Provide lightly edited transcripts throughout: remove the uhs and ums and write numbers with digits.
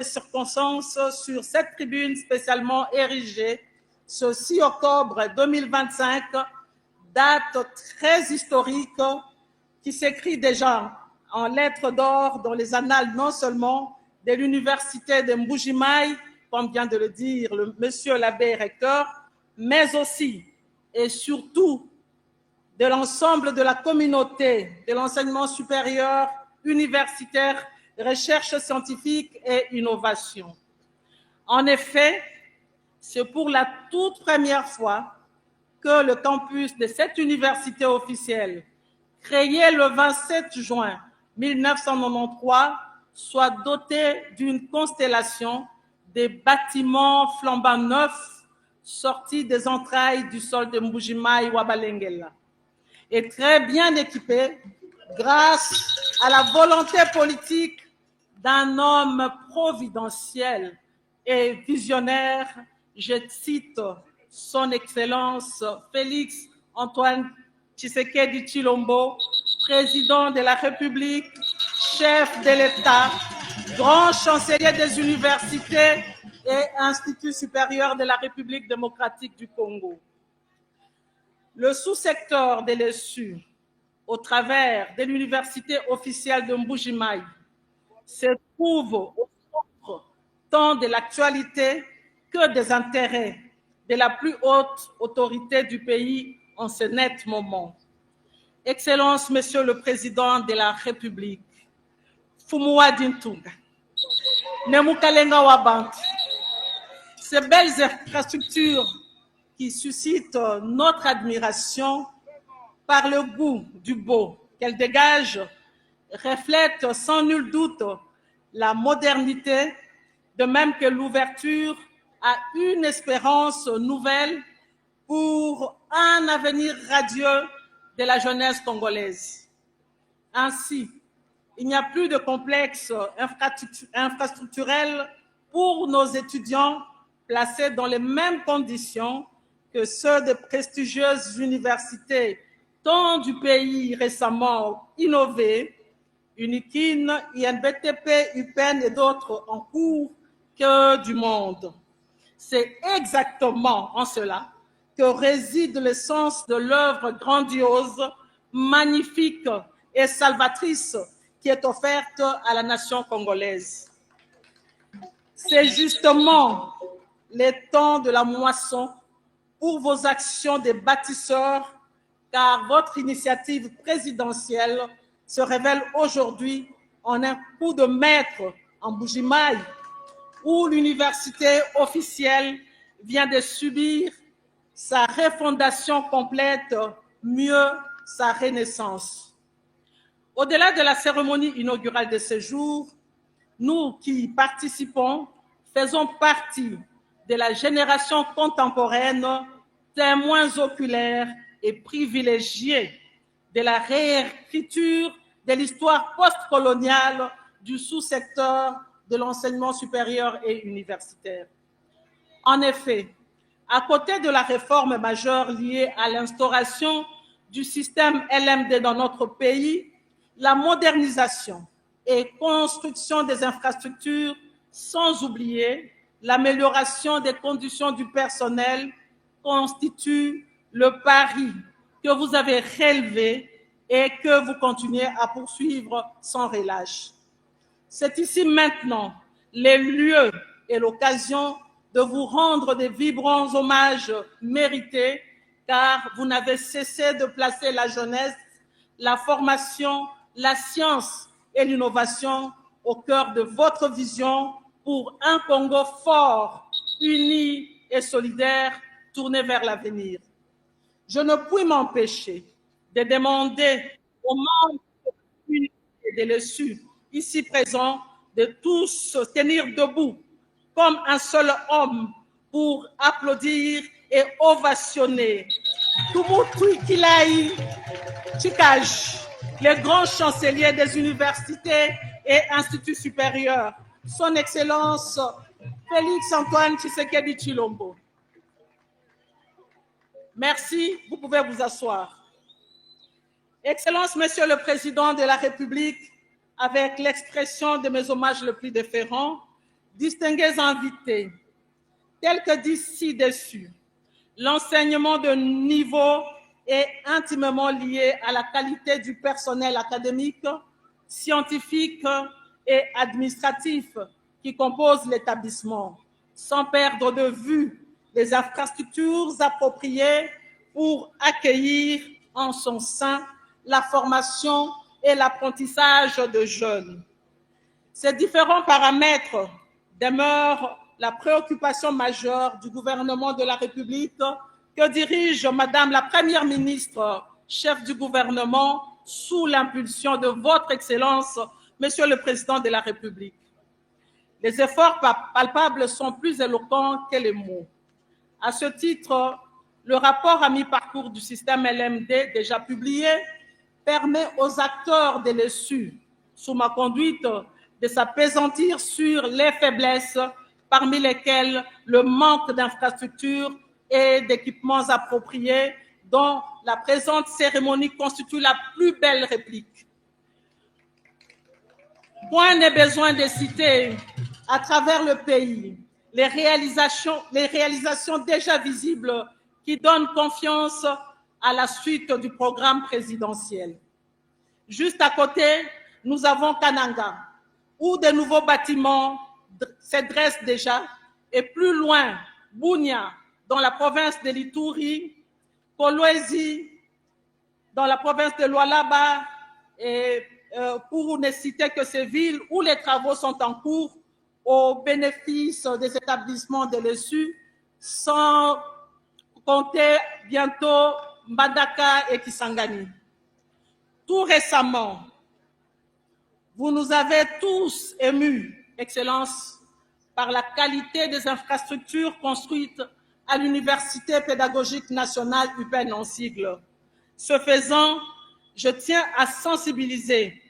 circonstances sur cette tribune spécialement érigée ce 6 octobre 2025, date très historique qui s'écrit déjà en lettres d'or dans les annales non seulement de l'université de Mbuji-Mayi, comme vient de le dire le monsieur l'abbé recteur, mais aussi et surtout de l'ensemble de la communauté de l'enseignement supérieur, universitaire, recherche scientifique et innovation. En effet, c'est pour la toute première fois que le campus de cette université officielle, créé le 27 juin 1993, soit doté d'une constellation des bâtiments flambant neufs sortis des entrailles du sol de Mbuji-Mayi Wabalengela et très bien équipé grâce à la volonté politique d'un homme providentiel et visionnaire, je cite son Excellence Félix Antoine Tshisekedi Tshilombo, président de la République, chef de l'État, grand chancelier des universités et Institut supérieur de la République démocratique du Congo. Le sous-secteur de l'ESU, au travers de l'université officielle de Mbuji-Mayi, se trouve au centre tant de l'actualité que des intérêts de la plus haute autorité du pays en ce net moment. Excellence, Monsieur le Président de la République, Fumuwa Dintunga, Nemukalenga Wabantu, ces belles infrastructures qui suscitent notre admiration par le goût du beau qu'elles dégagent, reflètent sans nul doute la modernité, de même que l'ouverture à une espérance nouvelle pour un avenir radieux de la jeunesse congolaise. Ainsi, il n'y a plus de complexe infrastructurel pour nos étudiants placés dans les mêmes conditions que ceux de prestigieuses universités, tant du pays récemment innové, UNIKIN, INBTP, UPEN et d'autres en cours, que du monde. C'est exactement en cela que réside l'essence de l'œuvre grandiose, magnifique et salvatrice qui est offerte à la nation congolaise. C'est justement les temps de la moisson pour vos actions de bâtisseurs, car votre initiative présidentielle se révèle aujourd'hui en un coup de maître en Mbuji-Mayi, où l'université officielle vient de subir sa refondation complète, mieux sa renaissance. Au-delà de la cérémonie inaugurale de ce jour, nous qui participons faisons partie de la génération contemporaine, témoins oculaires et privilégiés de la réécriture de l'histoire postcoloniale du sous-secteur de l'enseignement supérieur et universitaire. En effet, à côté de la réforme majeure liée à l'instauration du système LMD dans notre pays, la modernisation et construction des infrastructures, sans oublier l'amélioration des conditions du personnel, constituent le pari que vous avez relevé et que vous continuez à poursuivre sans relâche. C'est ici maintenant les lieux et l'occasion de vous rendre des vibrants hommages mérités, car vous n'avez cessé de placer la jeunesse, la formation, la science et l'innovation au cœur de votre vision pour un Congo fort, uni et solidaire, tourné vers l'avenir. Je ne puis m'empêcher de demander aux membres de l'ESU ici présents de tous se tenir debout comme un seul homme pour applaudir et ovationner Tumutu Kilai Chikaj, le grand chancelier des universités et instituts supérieurs, son Excellence Félix Antoine Tshisekedi Tshilombo. Merci, vous pouvez vous asseoir. Excellence, Monsieur le Président de la République, avec l'expression de mes hommages les plus déférents, distingués invités, tel que dit ci-dessus, l'enseignement de niveau est intimement lié à la qualité du personnel académique, scientifique et administratif qui compose l'établissement, sans perdre de vue les infrastructures appropriées pour accueillir en son sein la formation et l'apprentissage de jeunes. Ces différents paramètres demeurent la préoccupation majeure du gouvernement de la République que dirige Madame la Première ministre, chef du gouvernement, sous l'impulsion de votre Excellence, Monsieur le Président de la République. Les efforts palpables sont plus éloquents que les mots. À ce titre, le rapport à mi-parcours du système LMD, déjà publié, permet aux acteurs de l'ESU, sous ma conduite, de s'appesantir sur les faiblesses, parmi lesquelles le manque d'infrastructures et d'équipements appropriés, dont la présente cérémonie constitue la plus belle réplique. Point n'est besoin de citer à travers le pays les réalisations déjà visibles qui donnent confiance à la suite du programme présidentiel. Juste à côté, nous avons Kananga, où de nouveaux bâtiments se dressent déjà, et plus loin, Bunia, dans la province de l'Ituri, Kolwezi, dans la province de Lualaba, et pour ne citer que ces villes où les travaux sont en cours au bénéfice des établissements de l'ESU, sans compter bientôt Mbandaka et Kisangani. Tout récemment, vous nous avez tous émus, Excellence, par la qualité des infrastructures construites à l'Université pédagogique nationale UPEN en sigle. Ce faisant, je tiens à sensibiliser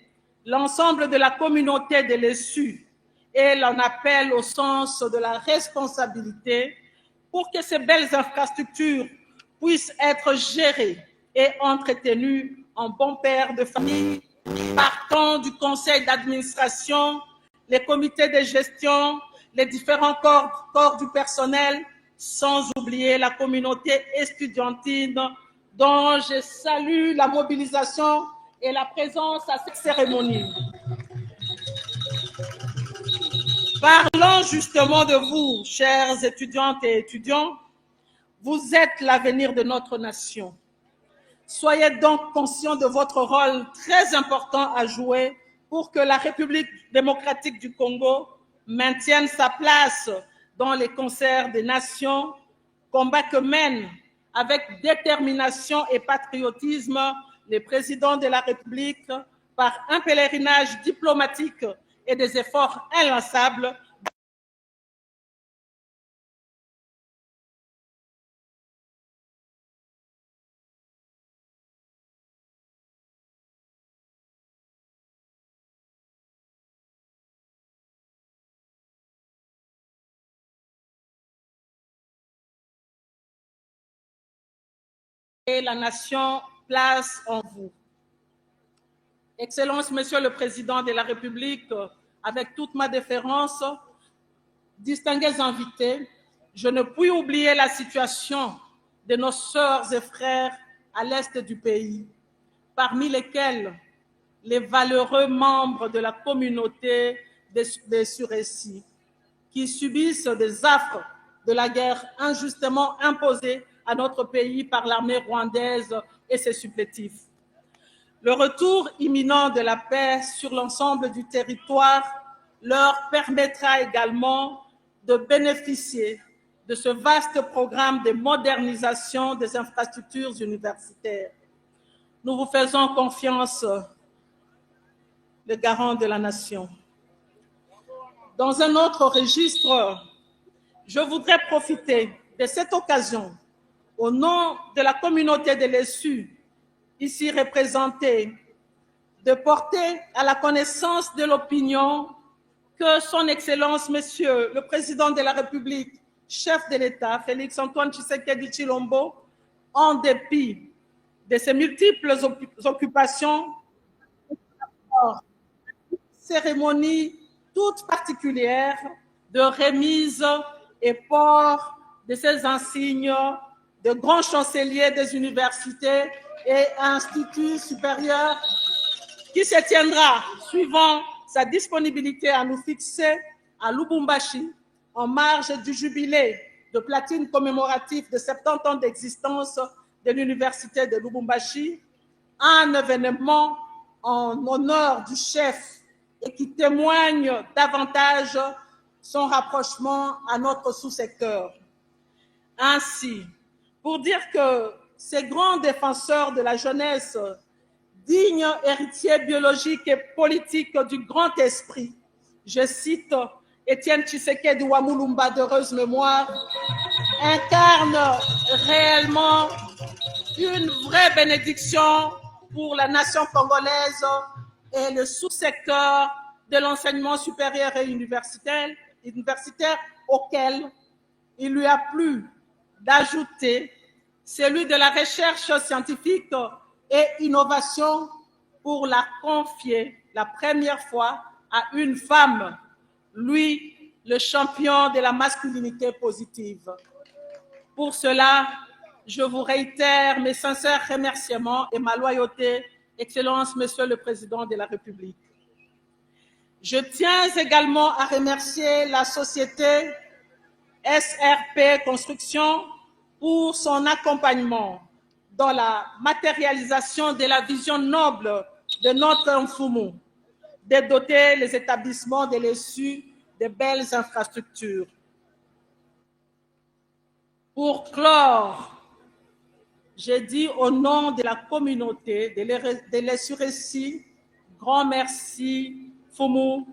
l'ensemble de la communauté de l'ESU et l'en appelle au sens de la responsabilité pour que ces belles infrastructures puissent être gérées et entretenues en bon père de famille, partant du conseil d'administration, les comités de gestion, les différents corps du personnel, sans oublier la communauté estudiantine dont je salue la mobilisation et la présence à cette cérémonie. Parlons justement de vous, chères étudiantes et étudiants. Vous êtes l'avenir de notre nation. Soyez donc conscients de votre rôle très important à jouer pour que la République démocratique du Congo maintienne sa place dans les concerts des nations, combat que mènent avec détermination et patriotisme les présidents de la République par un pèlerinage diplomatique et des efforts inlassables et la nation place en vous. Excellence, Monsieur le Président de la République, avec toute ma déférence, distingués invités, je ne puis oublier la situation de nos sœurs et frères à l'est du pays, parmi lesquels les valeureux membres de la communauté des Suressi, qui subissent des affres de la guerre injustement imposée à notre pays par l'armée rwandaise et ses supplétifs. Le retour imminent de la paix sur l'ensemble du territoire leur permettra également de bénéficier de ce vaste programme de modernisation des infrastructures universitaires. Nous vous faisons confiance, le garant de la nation. Dans un autre registre, je voudrais profiter de cette occasion, au nom de la communauté de l'ESU, ici représentée, de porter à la connaissance de l'opinion que son Excellence, Monsieur le Président de la République, chef de l'État, Félix-Antoine Tshisekedi Tshilombo, en dépit de ses multiples occupations, cérémonie toute particulière de remise et port de ces insignes de grands chanceliers des universités et instituts supérieurs qui se tiendra suivant sa disponibilité à nous fixer à Lubumbashi en marge du jubilé de platine commémoratif de 70 ans d'existence de l'université de Lubumbashi, un événement en honneur du chef et qui témoigne davantage son rapprochement à notre sous-secteur. Ainsi, pour dire que ces grands défenseurs de la jeunesse, dignes héritiers biologiques et politiques du grand esprit, je cite Étienne Tshisekedi Wamulumba d'heureuse mémoire, incarnent réellement une vraie bénédiction pour la nation congolaise et le sous-secteur de l'enseignement supérieur et universitaire auquel il lui a plu d'ajouter celui de la recherche scientifique et innovation pour la confier la première fois à une femme, lui, le champion de la masculinité positive. Pour cela, je vous réitère mes sincères remerciements et ma loyauté, Excellence, Monsieur le Président de la République. Je tiens également à remercier la société SRP Construction pour son accompagnement dans la matérialisation de la vision noble de notre Mfumu, de doter les établissements de l'ESU de belles infrastructures. Pour clore, j'ai dit au nom de la communauté de l'ESU, grand merci, Fumu,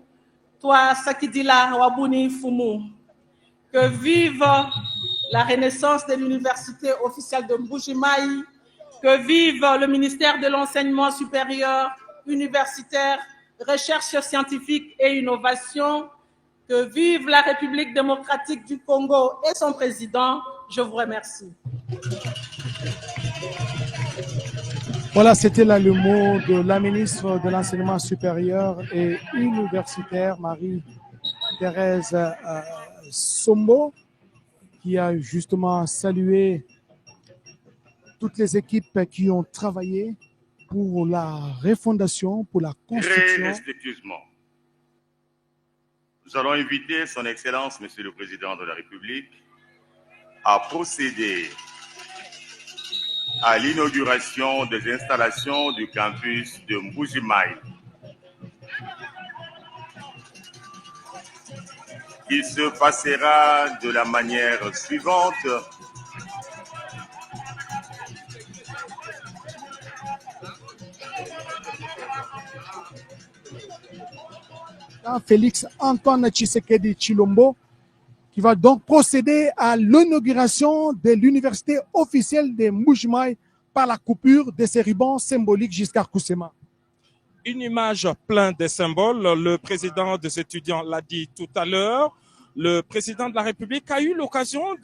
toi, Sakidila Wabuni Fumu, que vive la renaissance de l'université officielle de Mbuji-Mayi, que vive le ministère de l'Enseignement supérieur, universitaire, recherche scientifique et innovation, que vive la République démocratique du Congo et son président. Je vous remercie. Voilà, c'était là le mot de la ministre de l'Enseignement supérieur et universitaire, Marie-Thérèse Sombo, qui a justement salué toutes les équipes qui ont travaillé pour la refondation, pour la construction. Très respectueusement, nous allons inviter son Excellence, Monsieur le Président de la République, à procéder à l'inauguration des installations du campus de Mbuji-Mayi, qui se passera de la manière suivante. Félix Antoine Tshisekedi Tshilombo, qui va donc procéder à l'inauguration de l'université officielle de Mbuji-Mayi par la coupure de ces rubans symboliques jusqu'à Kusema. Une image pleine de symboles. Le président des étudiants l'a dit tout à l'heure. Le président de la République a eu l'occasion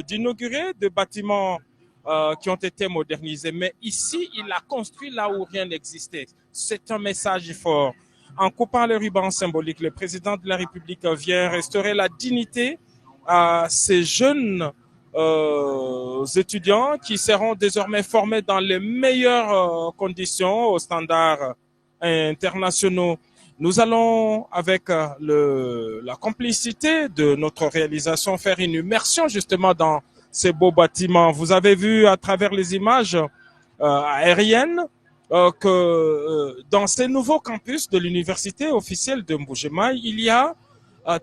d'inaugurer des bâtiments qui ont été modernisés. Mais ici, il a construit là où rien n'existait. C'est un message fort. En coupant les rubans symboliques, le président de la République vient restaurer la dignité à ces jeunes étudiants qui seront désormais formés dans les meilleures conditions aux standards internationaux. Nous allons, avec la complicité de notre réalisation, faire une immersion justement dans ces beaux bâtiments. Vous avez vu à travers les images aériennes que dans ces nouveaux campus de l'université officielle de Mbuji-Mayi, il y a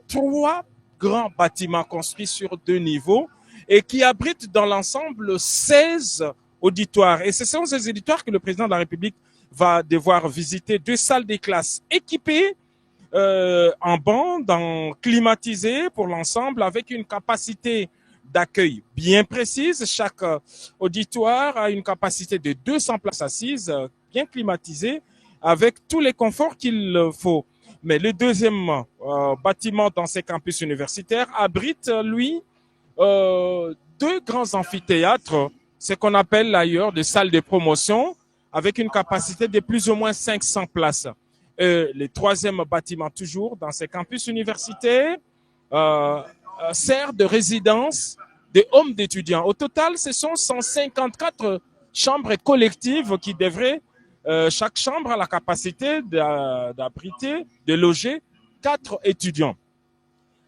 3 grands bâtiments construits sur 2 niveaux et qui abritent dans l'ensemble 16 auditoires. Et ce sont ces auditoires que le président de la République va devoir visiter, 2 salles des classes équipées en bande, climatisées pour l'ensemble, avec une capacité d'accueil bien précise. Chaque auditoire a une capacité de 200 places assises, bien climatisées, avec tous les conforts qu'il faut. Mais le deuxième bâtiment dans ces campus universitaires abrite, lui, 2 grands amphithéâtres, ce qu'on appelle ailleurs des salles de promotion, avec une capacité de plus ou moins 500 places. Le troisième bâtiment, toujours dans ces campus universitaires, sert de résidence des homes d'étudiants. Au total, ce sont 154 chambres collectives qui devraient, chaque chambre a la capacité d'abriter, de loger 4 étudiants.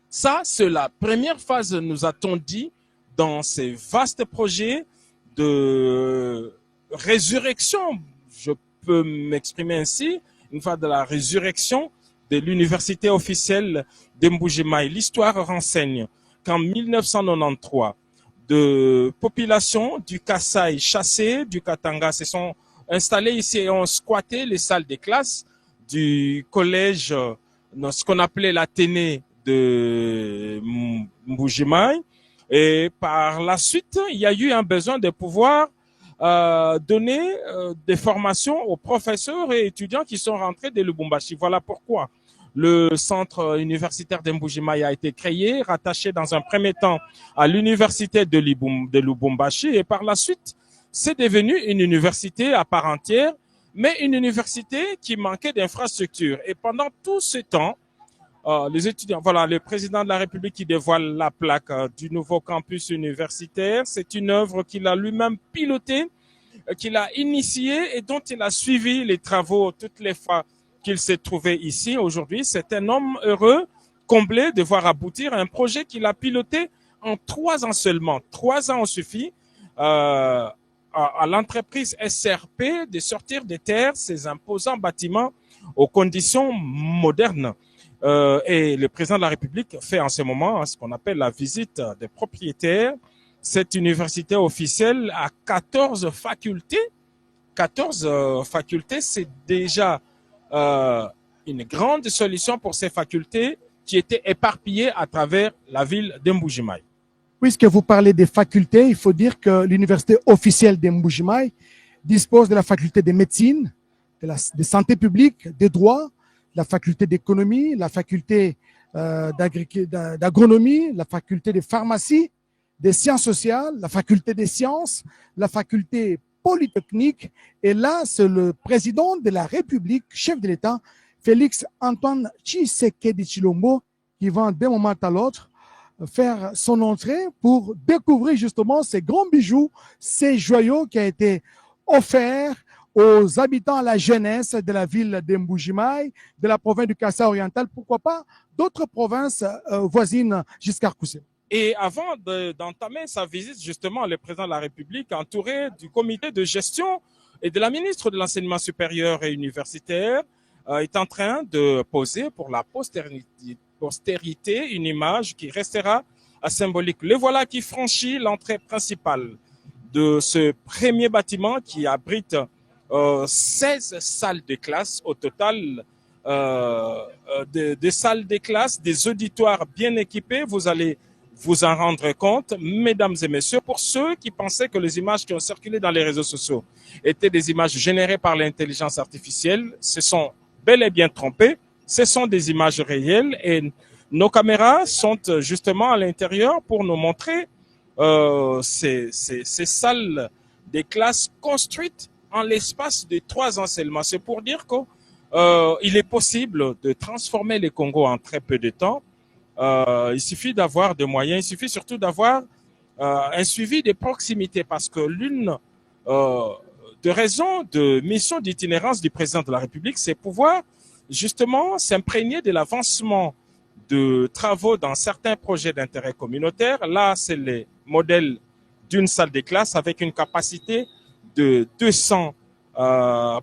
Ça, c'est la première phase, nous a-t-on dit, dans ces vastes projets de résurrection, je peux m'exprimer ainsi, une fois de la résurrection de l'université officielle de Mbuji-Mayi. L'histoire renseigne qu'en 1993, de populations du Kasaï chassées du Katanga se sont installées ici et ont squatté les salles des classes du collège, ce qu'on appelait l'Athénée de Mbuji-Mayi. Et par la suite, il y a eu un besoin de pouvoir donner des formations aux professeurs et étudiants qui sont rentrés de Lubumbashi. Voilà pourquoi le centre universitaire de Mbuji-Mayi a été créé, rattaché dans un premier temps à l'université de Lubumbashi, et par la suite, c'est devenu une université à part entière, mais une université qui manquait d'infrastructures. Et pendant tout ce temps, les étudiants, voilà, le président de la République qui dévoile la plaque du nouveau campus universitaire. C'est une œuvre qu'il a lui-même pilotée, qu'il a initiée et dont il a suivi les travaux toutes les fois qu'il s'est trouvé ici aujourd'hui. C'est un homme heureux, comblé de voir aboutir un projet qu'il a piloté en 3 ans seulement. 3 ans ont suffi à l'entreprise SRP de sortir des terres ces imposants bâtiments aux conditions modernes. Et le président de la République fait en ce moment ce qu'on appelle la visite des propriétaires. Cette université officielle a 14 facultés. 14 facultés, c'est déjà une grande solution pour ces facultés qui étaient éparpillées à travers la ville de Mbuji-Mayi. Puisque vous parlez des facultés, il faut dire que l'université officielle de Mbuji-Mayi dispose de la faculté de médecine, de santé publique, des droits, la faculté d'économie, la faculté d'agronomie, la faculté de pharmacie, des sciences sociales, la faculté des sciences, la faculté polytechnique. Et là, c'est le président de la République, chef de l'État, Félix Antoine Tshisekedi Tshilombo, qui va d'un moment à l'autre faire son entrée pour découvrir justement ces grands bijoux, ces joyaux qui ont été offerts aux habitants, à la jeunesse de la ville de Mbuji-Mayi, de la province du Kasaï oriental, pourquoi pas d'autres provinces voisines jusqu'à Koussé. Et avant d'entamer sa visite, justement, le président de la République, entouré du comité de gestion et de la ministre de l'Enseignement supérieur et universitaire, est en train de poser pour la postérité une image qui restera symbolique. Le voilà qui franchit l'entrée principale de ce premier bâtiment qui abrite 16 salles de classe au total, des salles de classe, des auditoires bien équipés. Vous allez vous en rendre compte, mesdames et messieurs, pour ceux qui pensaient que les images qui ont circulé dans les réseaux sociaux étaient des images générées par l'intelligence artificielle, se sont bel et bien trompés. Ce sont des images réelles et nos caméras sont justement à l'intérieur pour nous montrer ces salles de classe construites en l'espace de 3 ans seulement. C'est pour dire qu'il est possible de transformer les Congos en très peu de temps. Il suffit d'avoir des moyens, il suffit surtout d'avoir un suivi de proximité, parce que l'une des raisons de mission d'itinérance du président de la République, c'est pouvoir justement s'imprégner de l'avancement de travaux dans certains projets d'intérêt communautaire. Là, c'est le modèle d'une salle de classe avec une capacité de 200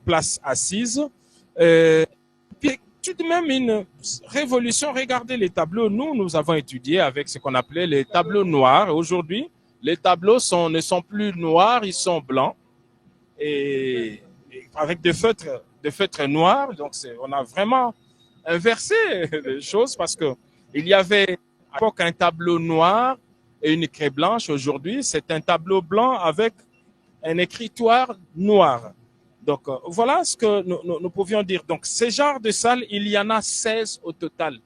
places assises. Puis, tout de même une révolution. Regardez les tableaux. Nous avons étudié avec ce qu'on appelait les tableaux noirs. Aujourd'hui, les tableaux ne sont plus noirs, ils sont blancs. Et avec des feutres noirs. Donc, on a vraiment inversé les choses, parce que il y avait à l'époque un tableau noir et une craie blanche. Aujourd'hui, c'est un tableau blanc avec un écritoire noir. Donc, voilà ce que nous pouvions dire. Donc, ces genres de salles, il y en a 16 au total,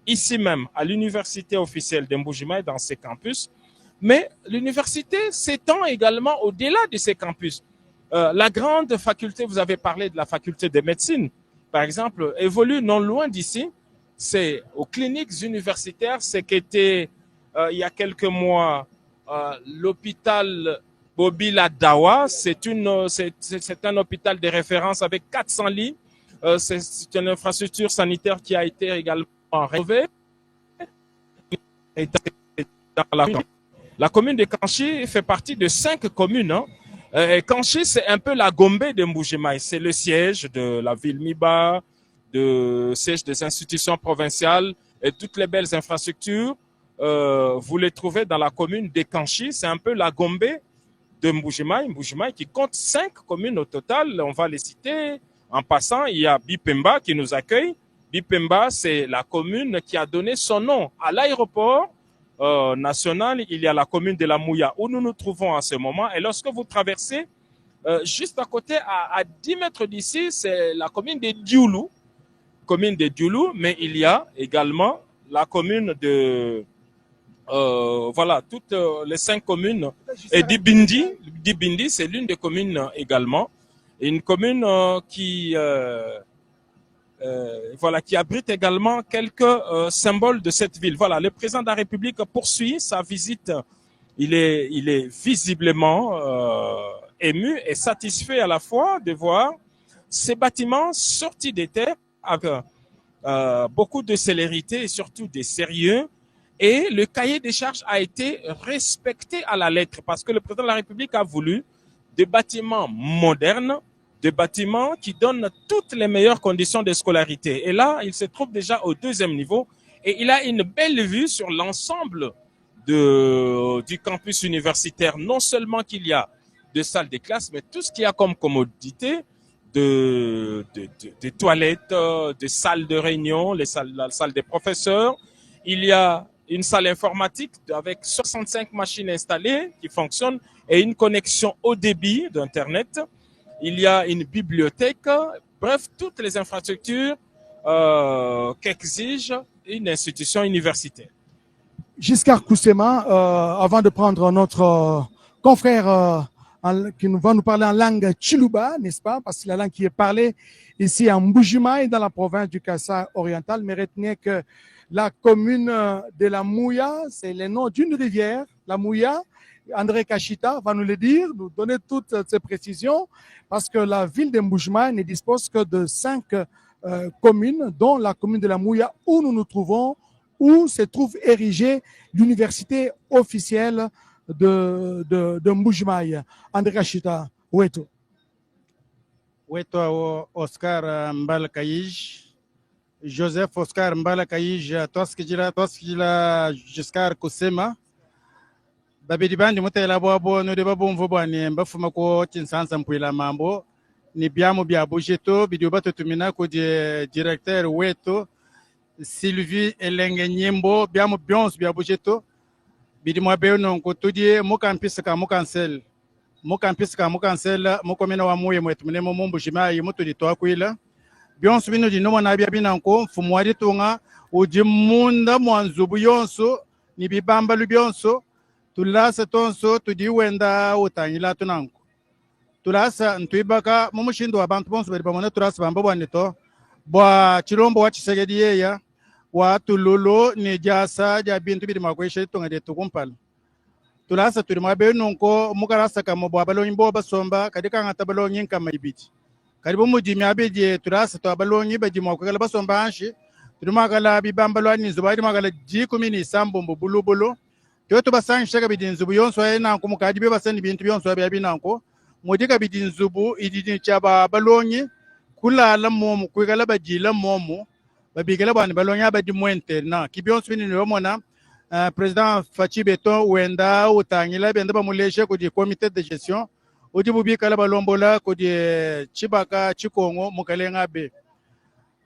ici même, à l'université officielle de Mbuji-Mayi, dans ces campus. Mais l'université s'étend également au-delà de ces campus. La grande faculté, vous avez parlé de la faculté de médecine, par exemple, évolue non loin d'ici. c'est aux cliniques universitaires, c'est qu'était il y a quelques mois l'hôpital Bobila Dawa. C'est un hôpital de référence avec 400 lits. C'est une infrastructure sanitaire qui a été également rénovée. Et la commune de Kanchi fait partie de 5 communes. Kanchi, c'est un peu la Gombe de Mbujimaï. C'est le siège de la ville Miba, de siège des institutions provinciales et toutes les belles infrastructures. Vous les trouvez dans la commune de Kanchi. C'est un peu la Gombe de Mbujimaï. Mbujimaï qui compte 5 communes au total. On va les citer. En passant, il y a Bipemba qui nous accueille. Bipemba, c'est la commune qui a donné son nom à l'aéroport national. Il y a la commune de la Mouya où nous nous trouvons en ce moment. Et lorsque vous traversez, juste à côté, à 10 mètres d'ici, c'est la commune de Dioulou. Mais il y a également la commune de... voilà, toutes les 5 communes. Et Dibindi, c'est l'une des communes également. Une commune qui abrite également quelques symboles de cette ville. Voilà, le président de la République poursuit sa visite. Il est visiblement ému et satisfait à la fois de voir ces bâtiments sortis des terres avec beaucoup de célérité et surtout de sérieux. Et le cahier des charges a été respecté à la lettre parce que le président de la République a voulu des bâtiments modernes, des bâtiments qui donnent toutes les meilleures conditions de scolarité. Et là, il se trouve déjà au 2e niveau et il a une belle vue sur l'ensemble du campus universitaire. Non seulement qu'il y a des salles de classe, mais tout ce qu'il y a comme commodité, de toilettes, des salles de réunion, la salle des professeurs. Il y a une salle informatique avec 65 machines installées qui fonctionnent et une connexion haut débit d'Internet. Il y a une bibliothèque, bref, toutes les infrastructures qu'exige une institution universitaire. Giscard Koussema, avant de prendre notre confrère qui va nous parler en langue Chiluba, n'est-ce pas? Parce que la langue qui est parlée ici en Mbujimaï, dans la province du Kassai oriental, mais retenez que la commune de la Mouya, c'est le nom d'une rivière, la Mouya. André Kachita va nous le dire, nous donner toutes ces précisions, parce que la ville de Mbujimaï ne dispose que de 5 communes, dont la commune de la Mouya, où nous nous trouvons, où se trouve érigée l'université officielle de Mbujimaï. André Kachita, où est-on? Weto Oscar Mbalakaïj, Joseph Oscar Mbalakaïj, Toskijila Giscard Koussema. Babidi bandi mutela bwabo no de babumvo bwani mbafuma ko tinsansa mpwila mambo ni biamu bia bujeto bidio bato tumina ko de directeur weto Sylvie Elenge Nyembo biamu bions bia bujeto bidi mwa beono ko tudie mo campus ka mo cancel mo komena wa muye mwetu mnemo mumbu jimayi mutu di twakwila bions bino di no na bia binanko fumwari tunga ujimunda mwanzubu yonso ni bibamba lubionso tulasa tonso tudi wenda utanyila tunanko tulasa ntuibaka mumushindo wa bantu bonso bari bamona tulasa bamba bwanito bwa chirombo wa chisegedi yeya wa tululu ni jasa ja bintu bidi makweshe tunga de tukumpala tulasa tuli mwabe nunko mukarasa kama bwa balonyi bo basomba kadika ngata balonyi kama ibiti karibu mujimi abeje tulasa to balonyi baji mwakala basomba anshi tulimakala bibamba lwani zubadi makala jikumini sambombo bulubulu Toto basangi shaka bidinzubu yonso na nko mukadibe basani bintu byonso bya binanko modika bidinzubu idini chaba balonyi kulala momu kwigala bajila momu babigala bani balonyi abadi mwente na kibyonso bini nomona president Fachi Beton wenda utangila benda bamuleshe ko di comité de gestion odi bubikala balombola ko di Chibaka Chikongo mukalenga be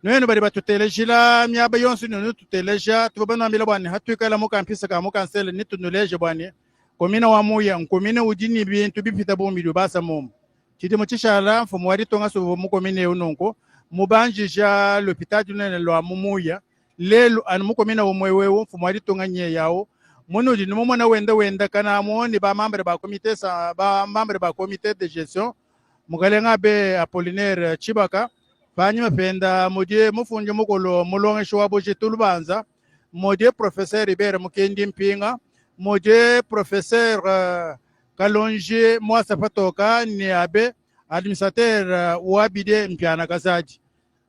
Noyeno bari batutelejila myaba yonso no tuteleja tubana mbila bwani hatwikala mu campus ka mu cancel ni tunuleje bwani komina wa muya komina ujini bintu bipita bombi basa mom kiti mu chishala mfumo wari tonga so mu komine unonko mubanjija l'hôpital dunene lo amuya lelo an mu komina wo mwewewo mfumo wari tonga nye yawo mono di no mona wenda kana mo ni ba membre ba comité de gestion mugalenga be Apollinaire Chibaka Fanyi mapenda modie mufunje mukolo mulonge shwa boje tulubanza modie professeur Ibera Mukendi Mpinga modie professeur Kalonje Mwasa Fatoka ni abe administrateur wabide Mpiana Kazaji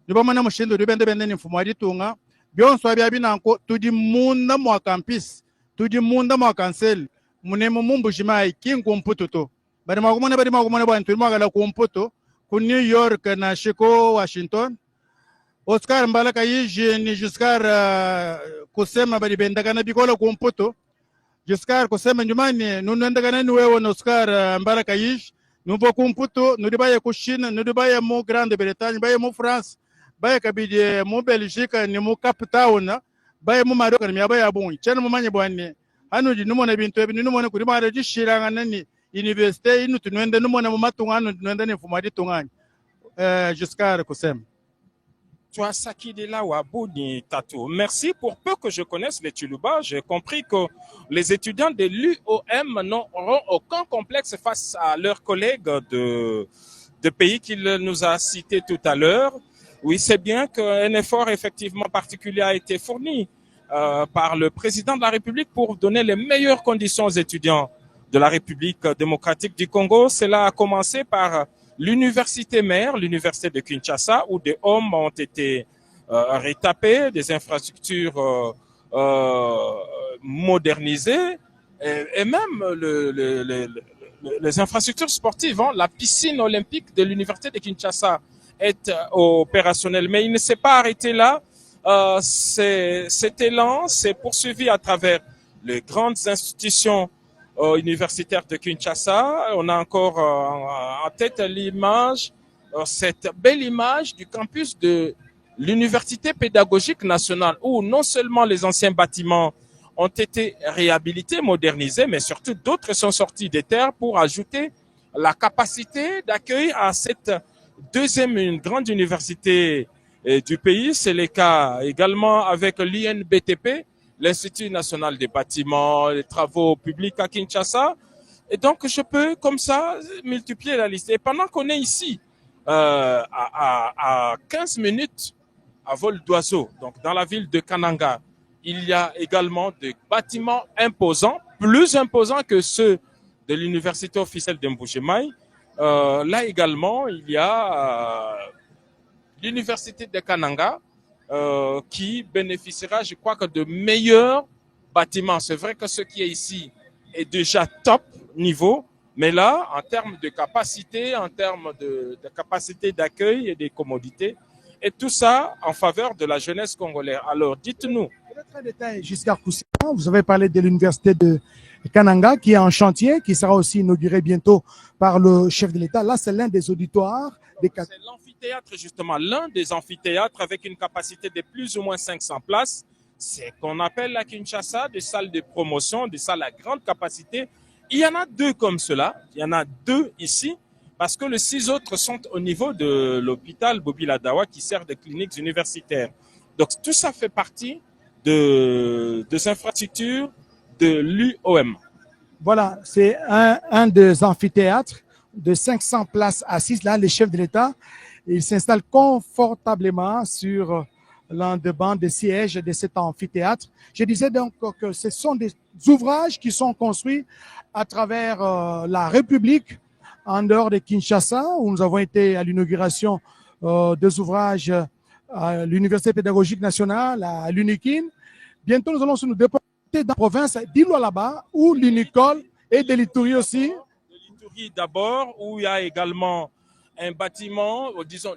nibamana mushindo ribende bende ni mfumo aditunga byonso abya binanko tudi munda mwa campus tudi munda mwa cancel munemo mumbujimai kinkumpututo bari magumone bantu magala kumputo ku New York na Chicago Washington Oscar Mbalaka yije ni Giscard kusema bari bendagana bikola kumputo Giscard kusema njumani nunendagana ni wewe na Oscar Mbalaka yije nubo kumputo nudibaye kushina nudibaye mu Grande Bretagne baye mu France baye kabidi mu Belgique ni mu Cape Town baye mu Maroc ni abaye abun cyane mu manye bwane hano di numone bintu ebi numone kuri mara gishiranga nani université inu tunwende numone mu matungano tunwende ne fumadi tungani Giscard kusema Toi, Sakidela Wabouni Tatou. Merci. Pour peu que je connaisse les Tuluba, j'ai compris que les étudiants de l'UOM n'auront aucun complexe face à leurs collègues de pays qu'il nous a cités tout à l'heure. Oui, c'est bien qu'un effort effectivement particulier a été fourni par le président de la République pour donner les meilleures conditions aux étudiants de la République démocratique du Congo. Cela a commencé par l'université mère, l'université de Kinshasa, où des hommes ont été rétapés, des infrastructures modernisées, et même les infrastructures sportives. Hein. La piscine olympique de l'université de Kinshasa est opérationnelle, mais il ne s'est pas arrêté là. Cet élan s'est poursuivi à travers les grandes institutions universitaire de Kinshasa. On a encore en tête l'image, cette belle image du campus de l'Université pédagogique nationale où non seulement les anciens bâtiments ont été réhabilités, modernisés, mais surtout d'autres sont sortis des terres pour ajouter la capacité d'accueil à cette deuxième grande université du pays. C'est le cas également avec l'INBTP, l'Institut national des bâtiments, les travaux publics à Kinshasa. Et donc, je peux comme ça multiplier la liste. Et pendant qu'on est ici, à 15 minutes à vol d'oiseau, donc dans la ville de Kananga, il y a également des bâtiments imposants, plus imposants que ceux de l'université officielle de Mbuji-Mayi. Là également, il y a l'université de Kananga, qui bénéficiera, je crois, que de meilleurs bâtiments. C'est vrai que ce qui est ici est déjà top niveau, mais là, en termes de capacité, en termes de capacité d'accueil et de commodité, et tout ça en faveur de la jeunesse congolaise. Alors, dites-nous. Giscard Coussinet, vous avez parlé de l'université de Kananga qui est en chantier, qui sera aussi inauguré bientôt par le chef de l'État. Là, c'est l'un des auditoires. C'est l'amphithéâtre, justement, l'un des amphithéâtres avec une capacité de plus ou moins 500 places. C'est qu'on appelle à Kinshasa des salles de promotion, des salles à grande capacité. Il y en a deux comme cela. Il y en a deux ici parce que les 6 autres sont au niveau de l'hôpital Bobi Ladawa qui sert de cliniques universitaires. Donc, tout ça fait partie des infrastructures de l'UOM. Voilà, c'est un des amphithéâtres de 500 places assises. Là, le chef de l'État, il s'installe confortablement sur l'un des bancs de sièges de cet amphithéâtre. Je disais donc que ce sont des ouvrages qui sont construits à travers la République, en dehors de Kinshasa, où nous avons été à l'inauguration des ouvrages à l'Université pédagogique nationale, à l'UNIKIN. Bientôt, nous allons nous déporter dans la province d'Ilo-là-bas, où l'Unicole et de l'Ituri aussi. D'abord, où il y a également un bâtiment, disons,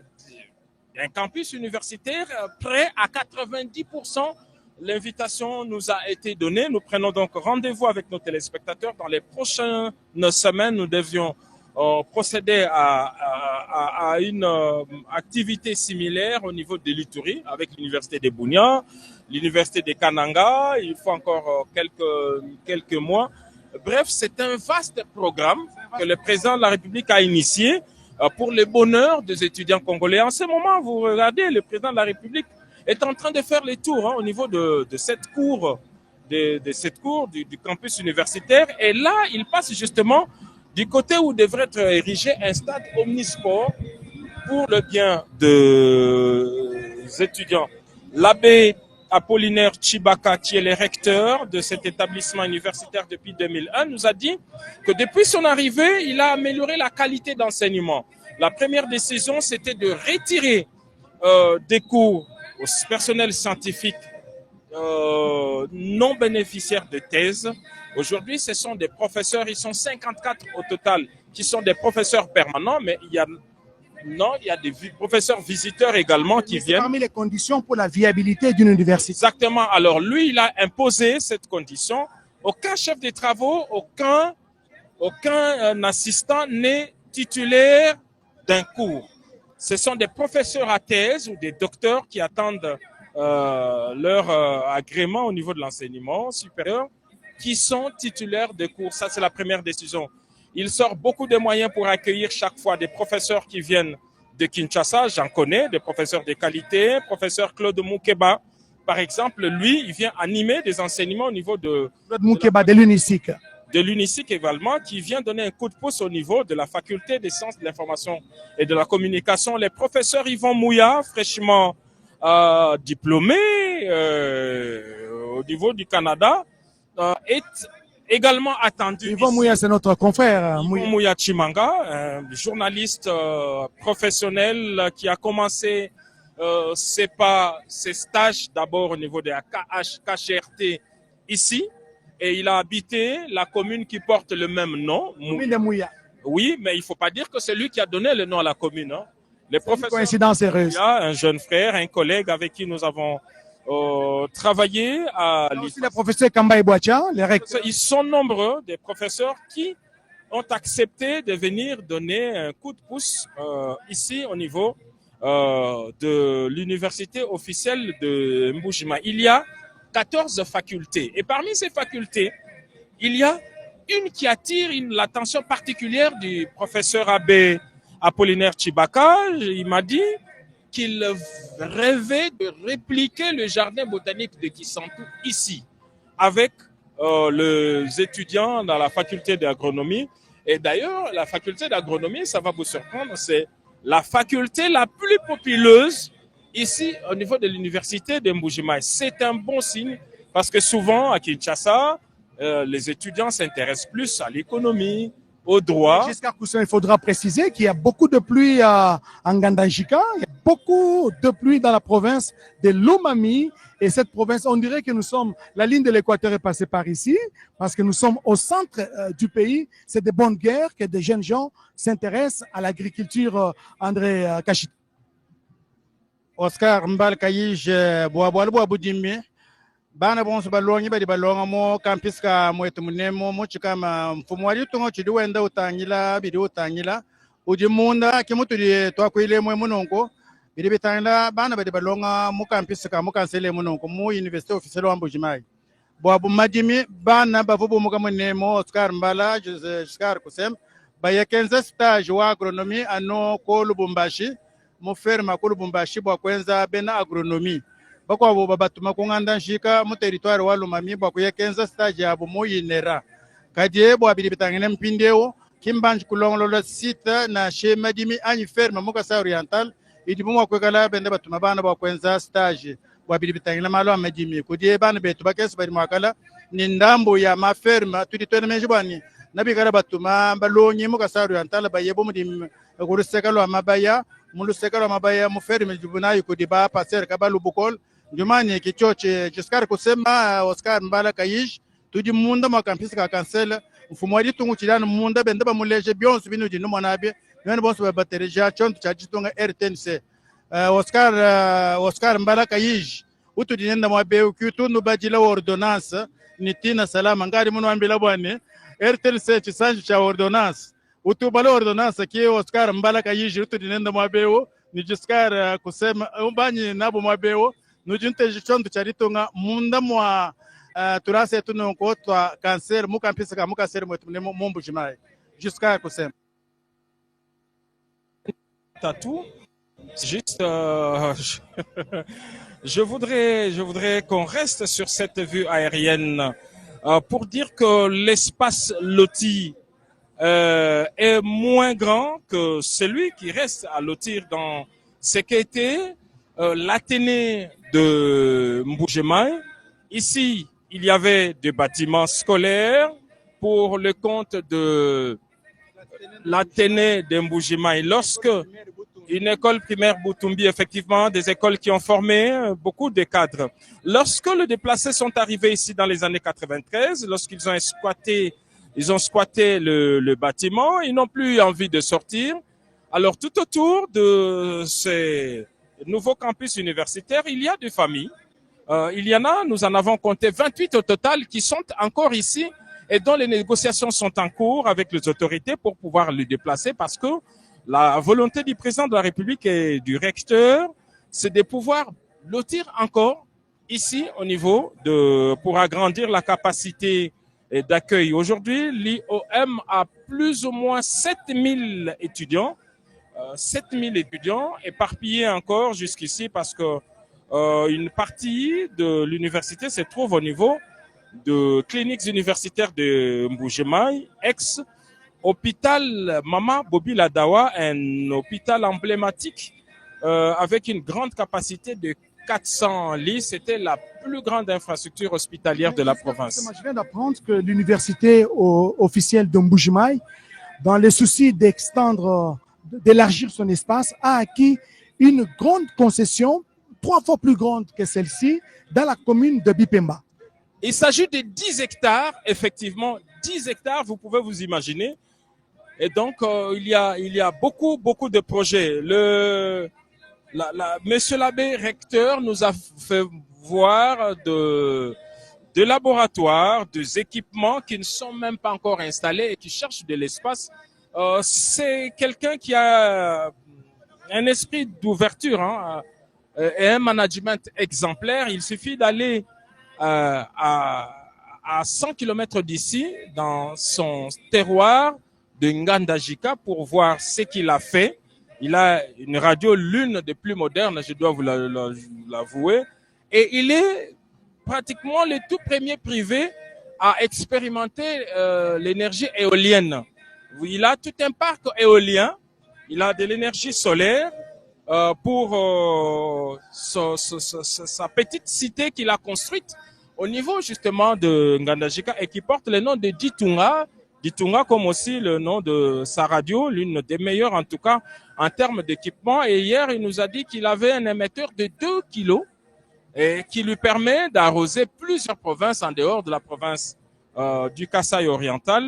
un campus universitaire prêt à 90%. L'invitation nous a été donnée. Nous prenons donc rendez-vous avec nos téléspectateurs. Dans les prochaines semaines, nous devions procéder à une activité similaire au niveau de l'Ituri avec l'université de Bunia, l'université de Kananga. Il faut encore quelques mois. Bref, c'est un vaste programme que le président de la République a initié pour le bonheur des étudiants congolais. En ce moment, vous regardez, le président de la République est en train de faire les tours au niveau de cette cour, du campus universitaire. Et là, il passe justement du côté où devrait être érigé un stade omnisport pour le bien des étudiants. L'abbé Apollinaire Chibaka, qui est le recteur de cet établissement universitaire depuis 2001, nous a dit que depuis son arrivée, il a amélioré la qualité d'enseignement. La première décision, c'était de retirer des cours au personnel scientifique non bénéficiaires de thèse. Aujourd'hui, ce sont des professeurs, ils sont 54 au total, qui sont des professeurs permanents, mais il y a des professeurs visiteurs également qui viennent. Parmi les conditions pour la viabilité d'une université. Exactement. Alors lui, il a imposé cette condition. Aucun chef de travaux, aucun assistant n'est titulaire d'un cours. Ce sont des professeurs à thèse ou des docteurs qui attendent leur agrément au niveau de l'enseignement supérieur qui sont titulaires de cours. Ça, c'est la première décision. Il sort beaucoup de moyens pour accueillir chaque fois des professeurs qui viennent de Kinshasa. J'en connais, des professeurs de qualité. Professeur Claude Moukeba, par exemple, lui, il vient animer des enseignements au niveau de... Claude Moukeba de l'UNISIC. De l'UNISIC également, qui vient donner un coup de pouce au niveau de la faculté des sciences de l'information et de la communication. Les professeurs Yvon Mouya, fraîchement diplômé au niveau du Canada, est également attendu. Yvon Mouya, c'est notre confrère. Yvon Mouya Chimanga, un journaliste professionnel qui a commencé ses stages d'abord au niveau de la KHRT ici, et il a habité la commune qui porte le même nom. Mouya. Oui, mais il ne faut pas dire que c'est lui qui a donné le nom à la commune. Hein. Le professeur coïncidence heureuse. Un jeune frère, un collègue avec qui nous avons travaillé à aussi le professeur Kamba Boacha, les recteurs. Ils sont nombreux, des professeurs qui ont accepté de venir donner un coup de pouce ici au niveau de l'université officielle de Mbuji-Mayi. Il y a 14 facultés. Et parmi ces facultés, il y a une qui attire l'attention particulière du professeur Abbé Apollinaire Chibaka. Il m'a dit qu'il rêvait de répliquer le jardin botanique de Kisantu ici, avec les étudiants dans la faculté d'agronomie. Et d'ailleurs, la faculté d'agronomie, ça va vous surprendre, c'est la faculté la plus populeuse ici au niveau de l'université de Mbuji-Mayi. C'est un bon signe parce que souvent à Kinshasa, les étudiants s'intéressent plus à l'économie, au droit. Giscard Cousin, il faudra préciser qu'il y a beaucoup de pluie en Ngandajika, il y a beaucoup de pluie dans la province de Lomami. Et cette province, on dirait que nous sommes, la ligne de l'équateur est passée par ici, parce que nous sommes au centre du pays. C'est de bonnes guerres que des jeunes gens s'intéressent à l'agriculture, André Kachit. Oscar Mbal Kayij Boaboalbo Abudimi. Bana bonso balongi badi balonga mo campus ka mwetu munemo mo chikama mfumwali tungo chidi wenda utangila bidi utangila uji munda kimutu di twakwile mwe munonko bidi bitangila bana badi balonga mo campus ka mo kansele munonko mo university officiel wa Mbuji-Mayi boabu madimi bana bavubu mo kamunemo Oscar Mbala Giscard Kusem bayekenza stage wa agronomie ano ko Lubumbashi mo ferma ko Lubumbashi bwa kwenza bena agronomie bakwa bo babatuma kunganda nshika mu territoire wa Lomami bwa kuyekenza stage yabo moyinera kadie bwa bili bitangene mpindeo kimbanji kulongolo site na shema dimi anyi ferme mu Kasai Oriental idimu mwa kwekala bende batuma bana bwa kwenza stage bwa bili bitangene malo amadimi kudie bana betu bakesi bali mwakala ni ndambo ya maferma tudi twene mejibani nabikala batuma balonyi mu Kasai Oriental bayebo mudim kurusekalo amabaya mulusekalo amabaya mu ferme jibunayi kudiba passer kabalu bukol Jumani kichoche Giscard kusema Oscar Mbala Kayij tudi munda mwa campus ka kansela mfumwali tungu chilana munda bende ba muleje byonsu binu dinu mwanabe nene bonsu ba batereja chonto cha jitunga RTNC Oscar Mbala Kayij utudi nenda mwa be ukitundu bajila ordonnance nitina salama ngari muno ambila bwane RTNC chisanju cha ordonnance utubale ordonnance ki Oscar Mbala Kayij utudi nenda mwa be ni Giscard kusema umbanyi nabo mwa be nujunte jichondu charitonga munda mwa turase tunonko twa cancer mu campus ka mu cancer mwetu ne Mbuji-Mayi Giscard Kusem Tatou juste je voudrais qu'on reste sur cette vue aérienne pour dire que l'espace loti est moins grand que celui qui reste à lotir dans ce qu'était l'Athénée de Mbuji-Mayi. Ici, il y avait des bâtiments scolaires pour le compte de l'Athénée de Mbuji-Mayi. Lorsque une école primaire Boutumbi, effectivement, des écoles qui ont formé beaucoup de cadres. Lorsque les déplacés sont arrivés ici dans les années 93, lorsqu'ils ont squatté le bâtiment, ils n'ont plus eu envie de sortir. Alors, tout autour de ces nouveaux campus universitaires, il y a des familles. Nous en avons compté 28 au total qui sont encore ici et dont les négociations sont en cours avec les autorités pour pouvoir les déplacer parce que la volonté du président de la République et du recteur, c'est de pouvoir lotir encore ici au niveau pour agrandir la capacité d'accueil. Aujourd'hui, l'IOM a plus ou moins 7000 étudiants, 7000 étudiants éparpillés encore jusqu'ici parce que une partie de l'université se trouve au niveau de cliniques universitaires de Mbuji-Mayi, ex-hôpital Mama Bobi Ladawa, un hôpital emblématique avec une grande capacité de 400 lits. C'était la plus grande infrastructure hospitalière de la province. Je viens d'apprendre que l'université officielle de Mbuji-Mayi, dans les soucis d'élargir son espace, a acquis une grande concession, 3 fois plus grande que celle-ci, dans la commune de Bipemba. Il s'agit de 10 hectares, effectivement, 10 hectares, vous pouvez vous imaginer. Et donc, il y a beaucoup de projets. Monsieur l'abbé recteur nous a fait voir des laboratoires, des équipements qui ne sont même pas encore installés et qui cherchent de l'espace. C'est quelqu'un qui a un esprit d'ouverture et un management exemplaire. Il suffit d'aller à 100 km d'ici, dans son terroir de Ngandajika, pour voir ce qu'il a fait. Il a une radio, l'une des plus modernes, je dois vous l'avouer. Et il est pratiquement le tout premier privé à expérimenter l'énergie éolienne. Il a tout un parc éolien, il a de l'énergie solaire pour sa petite cité qu'il a construite au niveau justement de Ngandajika et qui porte le nom de Ditunga. Ditunga comme aussi le nom de sa radio, l'une des meilleures en tout cas en termes d'équipement. Et hier, il nous a dit qu'il avait un émetteur de 2 kilos et qui lui permet d'arroser plusieurs provinces en dehors de la province du Kasaï oriental.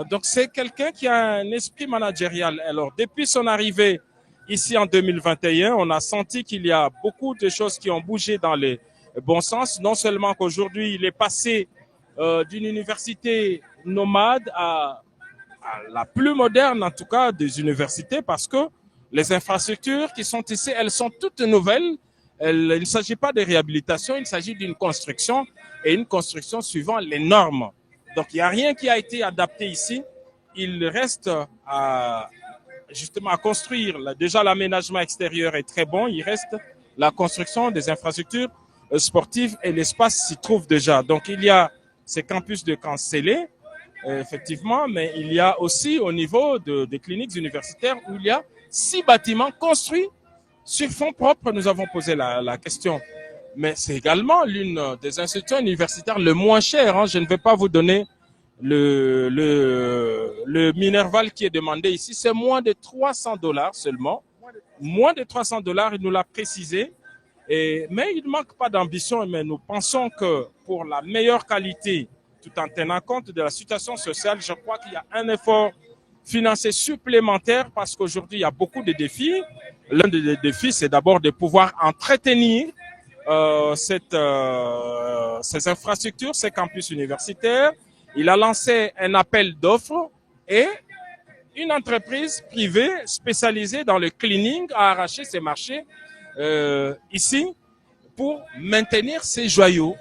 Donc c'est quelqu'un qui a un esprit managérial. Alors depuis son arrivée ici en 2021, on a senti qu'il y a beaucoup de choses qui ont bougé dans le bon sens. Non seulement qu'aujourd'hui il est passé d'une université nomade à la plus moderne en tout cas des universités, parce que les infrastructures qui sont ici, elles sont toutes nouvelles. Il ne s'agit pas de réhabilitation, il s'agit d'une construction et une construction suivant les normes. Donc il n'y a rien qui a été adapté ici. Il reste justement à construire. Déjà l'aménagement extérieur est très bon. Il reste la construction des infrastructures sportives et l'espace s'y trouve déjà. Donc il y a ces campus de cancellés, effectivement, mais il y a aussi au niveau des cliniques universitaires où il y a 6 bâtiments construits sur fonds propres. Nous avons posé la question. Mais c'est également l'une des institutions universitaires le moins cher. Je ne vais pas vous donner le Minerval qui est demandé ici. C'est moins de $300 seulement. Moins de $300, il nous l'a précisé. Mais il ne manque pas d'ambition. Mais nous pensons que pour la meilleure qualité, tout en tenant compte de la situation sociale, je crois qu'il y a un effort financier supplémentaire parce qu'aujourd'hui, il y a beaucoup de défis. L'un des défis, c'est d'abord de pouvoir entretenir ces infrastructures, ces campus universitaires. Il a lancé un appel d'offres et une entreprise privée spécialisée dans le cleaning a arraché ses marchés ici pour maintenir ces joyaux.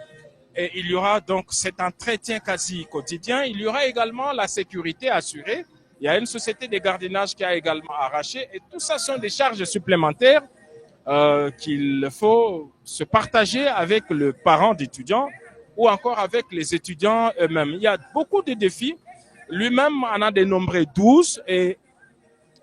Et il y aura donc cet entretien quasi quotidien. Il y aura également la sécurité assurée. Il y a une société de gardiennage qui a également arraché. Et tout ça sont des charges supplémentaires qu'il faut se partager avec le parent d'étudiants ou encore avec les étudiants eux-mêmes. Il y a beaucoup de défis Lui-même en a dénombré 12 et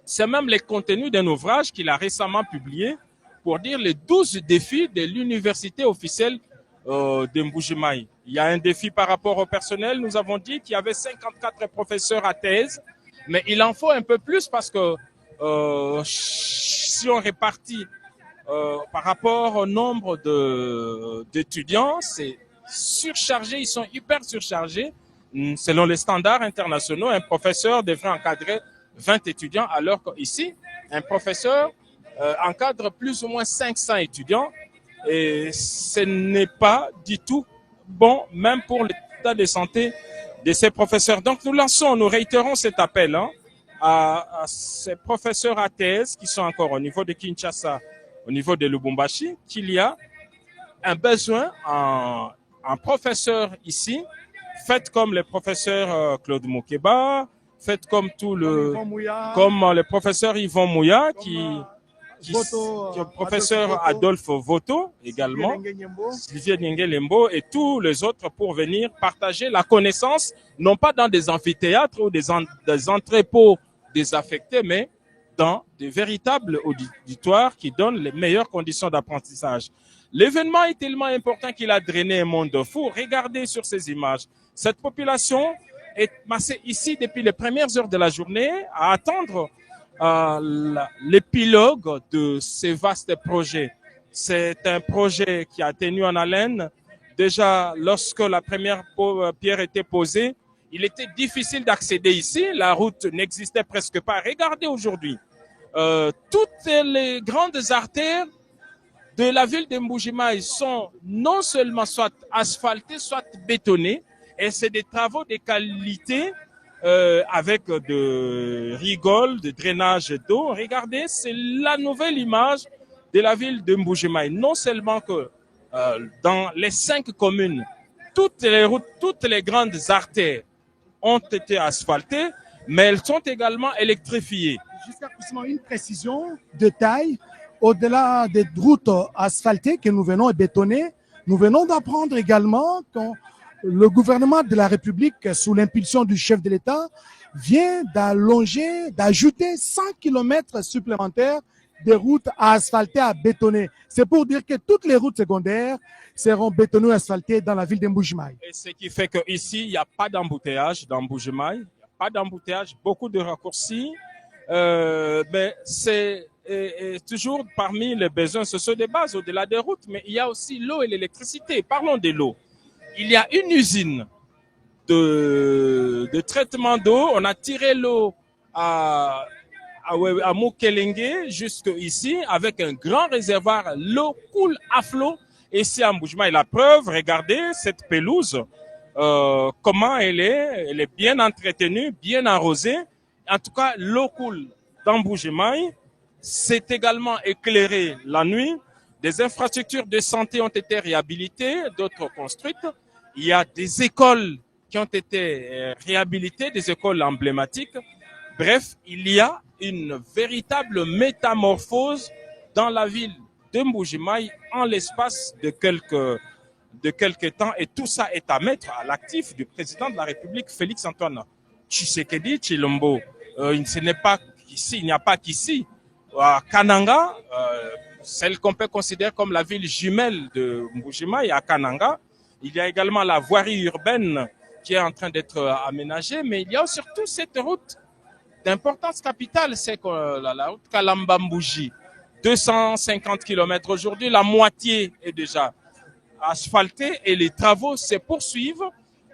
c'est même les contenus d'un ouvrage qu'il a récemment publié pour dire les 12 défis de l'université officielle de Mbuji-Mayi. Il y a un défi par rapport au personnel. Nous avons dit qu'il y avait 54 professeurs à thèse, mais il en faut un peu plus parce que si on répartit par rapport au nombre d'étudiants, c'est surchargé, ils sont hyper surchargés. Selon les standards internationaux, un professeur devrait encadrer 20 étudiants, alors qu'ici, un professeur encadre plus ou moins 500 étudiants et ce n'est pas du tout bon, même pour l'état de santé de ces professeurs. Donc nous réitérons cet appel à ces professeurs à thèse qui sont encore au niveau de Kinshasa, au niveau de Lubumbashi, qu'il y a un besoin en professeurs ici. Faites comme le professeur Claude Moukeba, faites comme comme le professeur Yvon Mouya, le professeur Adolphe Voto également, Sylvie Niengue-Lembo et tous les autres pour venir partager la connaissance, non pas dans des amphithéâtres ou des entrepôts désaffectés, mais dans des véritables auditoires qui donnent les meilleures conditions d'apprentissage. L'événement est tellement important qu'il a drainé un monde fou. Regardez sur ces images. Cette population est massée ici depuis les premières heures de la journée à attendre l'épilogue de ces vastes projets. C'est un projet qui a tenu en haleine. Déjà, lorsque la première pierre était posée, il était difficile d'accéder ici. La route n'existait presque pas. Regardez aujourd'hui. Toutes les grandes artères de la ville de Mbuji-Mayi sont non seulement soit asphaltées, soit bétonnées. Et c'est des travaux de qualité avec de rigoles, de drainage d'eau. Regardez, c'est la nouvelle image de la ville de Mbuji-Mayi. Non seulement que dans les 5 communes, toutes les routes, toutes les grandes artères ont été asphaltées, mais elles sont également électrifiées. Jusqu'à présent, une précision de taille. Au-delà des routes asphaltées que nous venons de bétonner, nous venons d'apprendre également que le gouvernement de la République, sous l'impulsion du chef de l'État, vient d'ajouter 100 km supplémentaires de routes asphaltées à bétonner. C'est pour dire que toutes les routes secondaires seront bétonnées et asphaltées dans la ville de Mbuji-Mayi. Et ce qui fait qu'ici, il n'y a pas d'embouteillage dans Mbuji-Mayi. Il n'y a pas d'embouteillage, beaucoup de raccourcis. Mais c'est toujours parmi les besoins sociaux de base au-delà des routes, mais il y a aussi l'eau et l'électricité. Parlons de l'eau. Il y a une usine de traitement d'eau. On a tiré l'eau à Mukelenge jusqu'ici avec un grand réservoir. L'eau coule à flot. Ici à Mbuji-Mayi, la preuve, regardez cette pelouse, comment elle est bien entretenue, bien arrosée. En tout cas, l'eau coule dans Mbuji-Mayi. C'est également éclairé la nuit. Des infrastructures de santé ont été réhabilitées, d'autres construites. Il y a des écoles qui ont été réhabilitées, des écoles emblématiques. Bref, il y a une véritable métamorphose dans la ville de Mbuji-Mayi en l'espace de quelques temps. Et tout ça est à mettre à l'actif du président de la République, Félix Antoine Tshisekedi Tshilombo. Ce n'est pas ici, il n'y a pas qu'ici. À Kananga, celle qu'on peut considérer comme la ville jumelle de Mbuji-Mayi, à Kananga, il y a également la voirie urbaine qui est en train d'être aménagée, mais il y a surtout cette route d'importance capitale, c'est la route Kalamba-Mbuji, 250 km. Aujourd'hui, la moitié est déjà asphaltée et les travaux se poursuivent.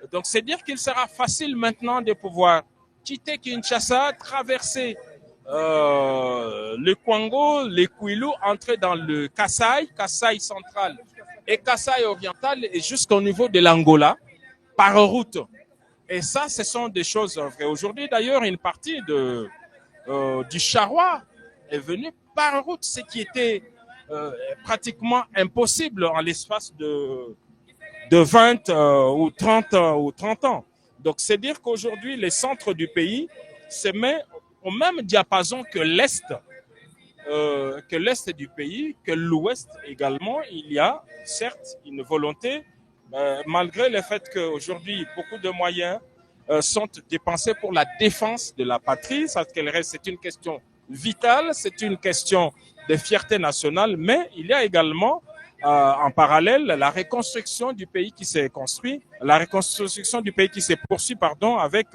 Donc, c'est dire qu'il sera facile maintenant de pouvoir quitter Kinshasa, traverser le Kwango, le Kwilu, entrer dans le Kasaï central et Kasaï oriental et jusqu'au niveau de l'Angola par route. Et ça, ce sont des choses vraies. Aujourd'hui, d'ailleurs, une partie du Charrois est venue par route, ce qui était pratiquement impossible en l'espace de 20 ou 30 ans. Donc, c'est dire qu'aujourd'hui, les centres du pays se mettent au même diapason que l'Est du pays, que l'Ouest également. Il y a certes une volonté, malgré le fait qu'aujourd'hui, beaucoup de moyens sont dépensés pour la défense de la patrie. C'est une question vitale, c'est une question de fierté nationale, mais il y a également en parallèle la reconstruction du pays qui s'est construit, la reconstruction du pays qui s'est poursuit, avec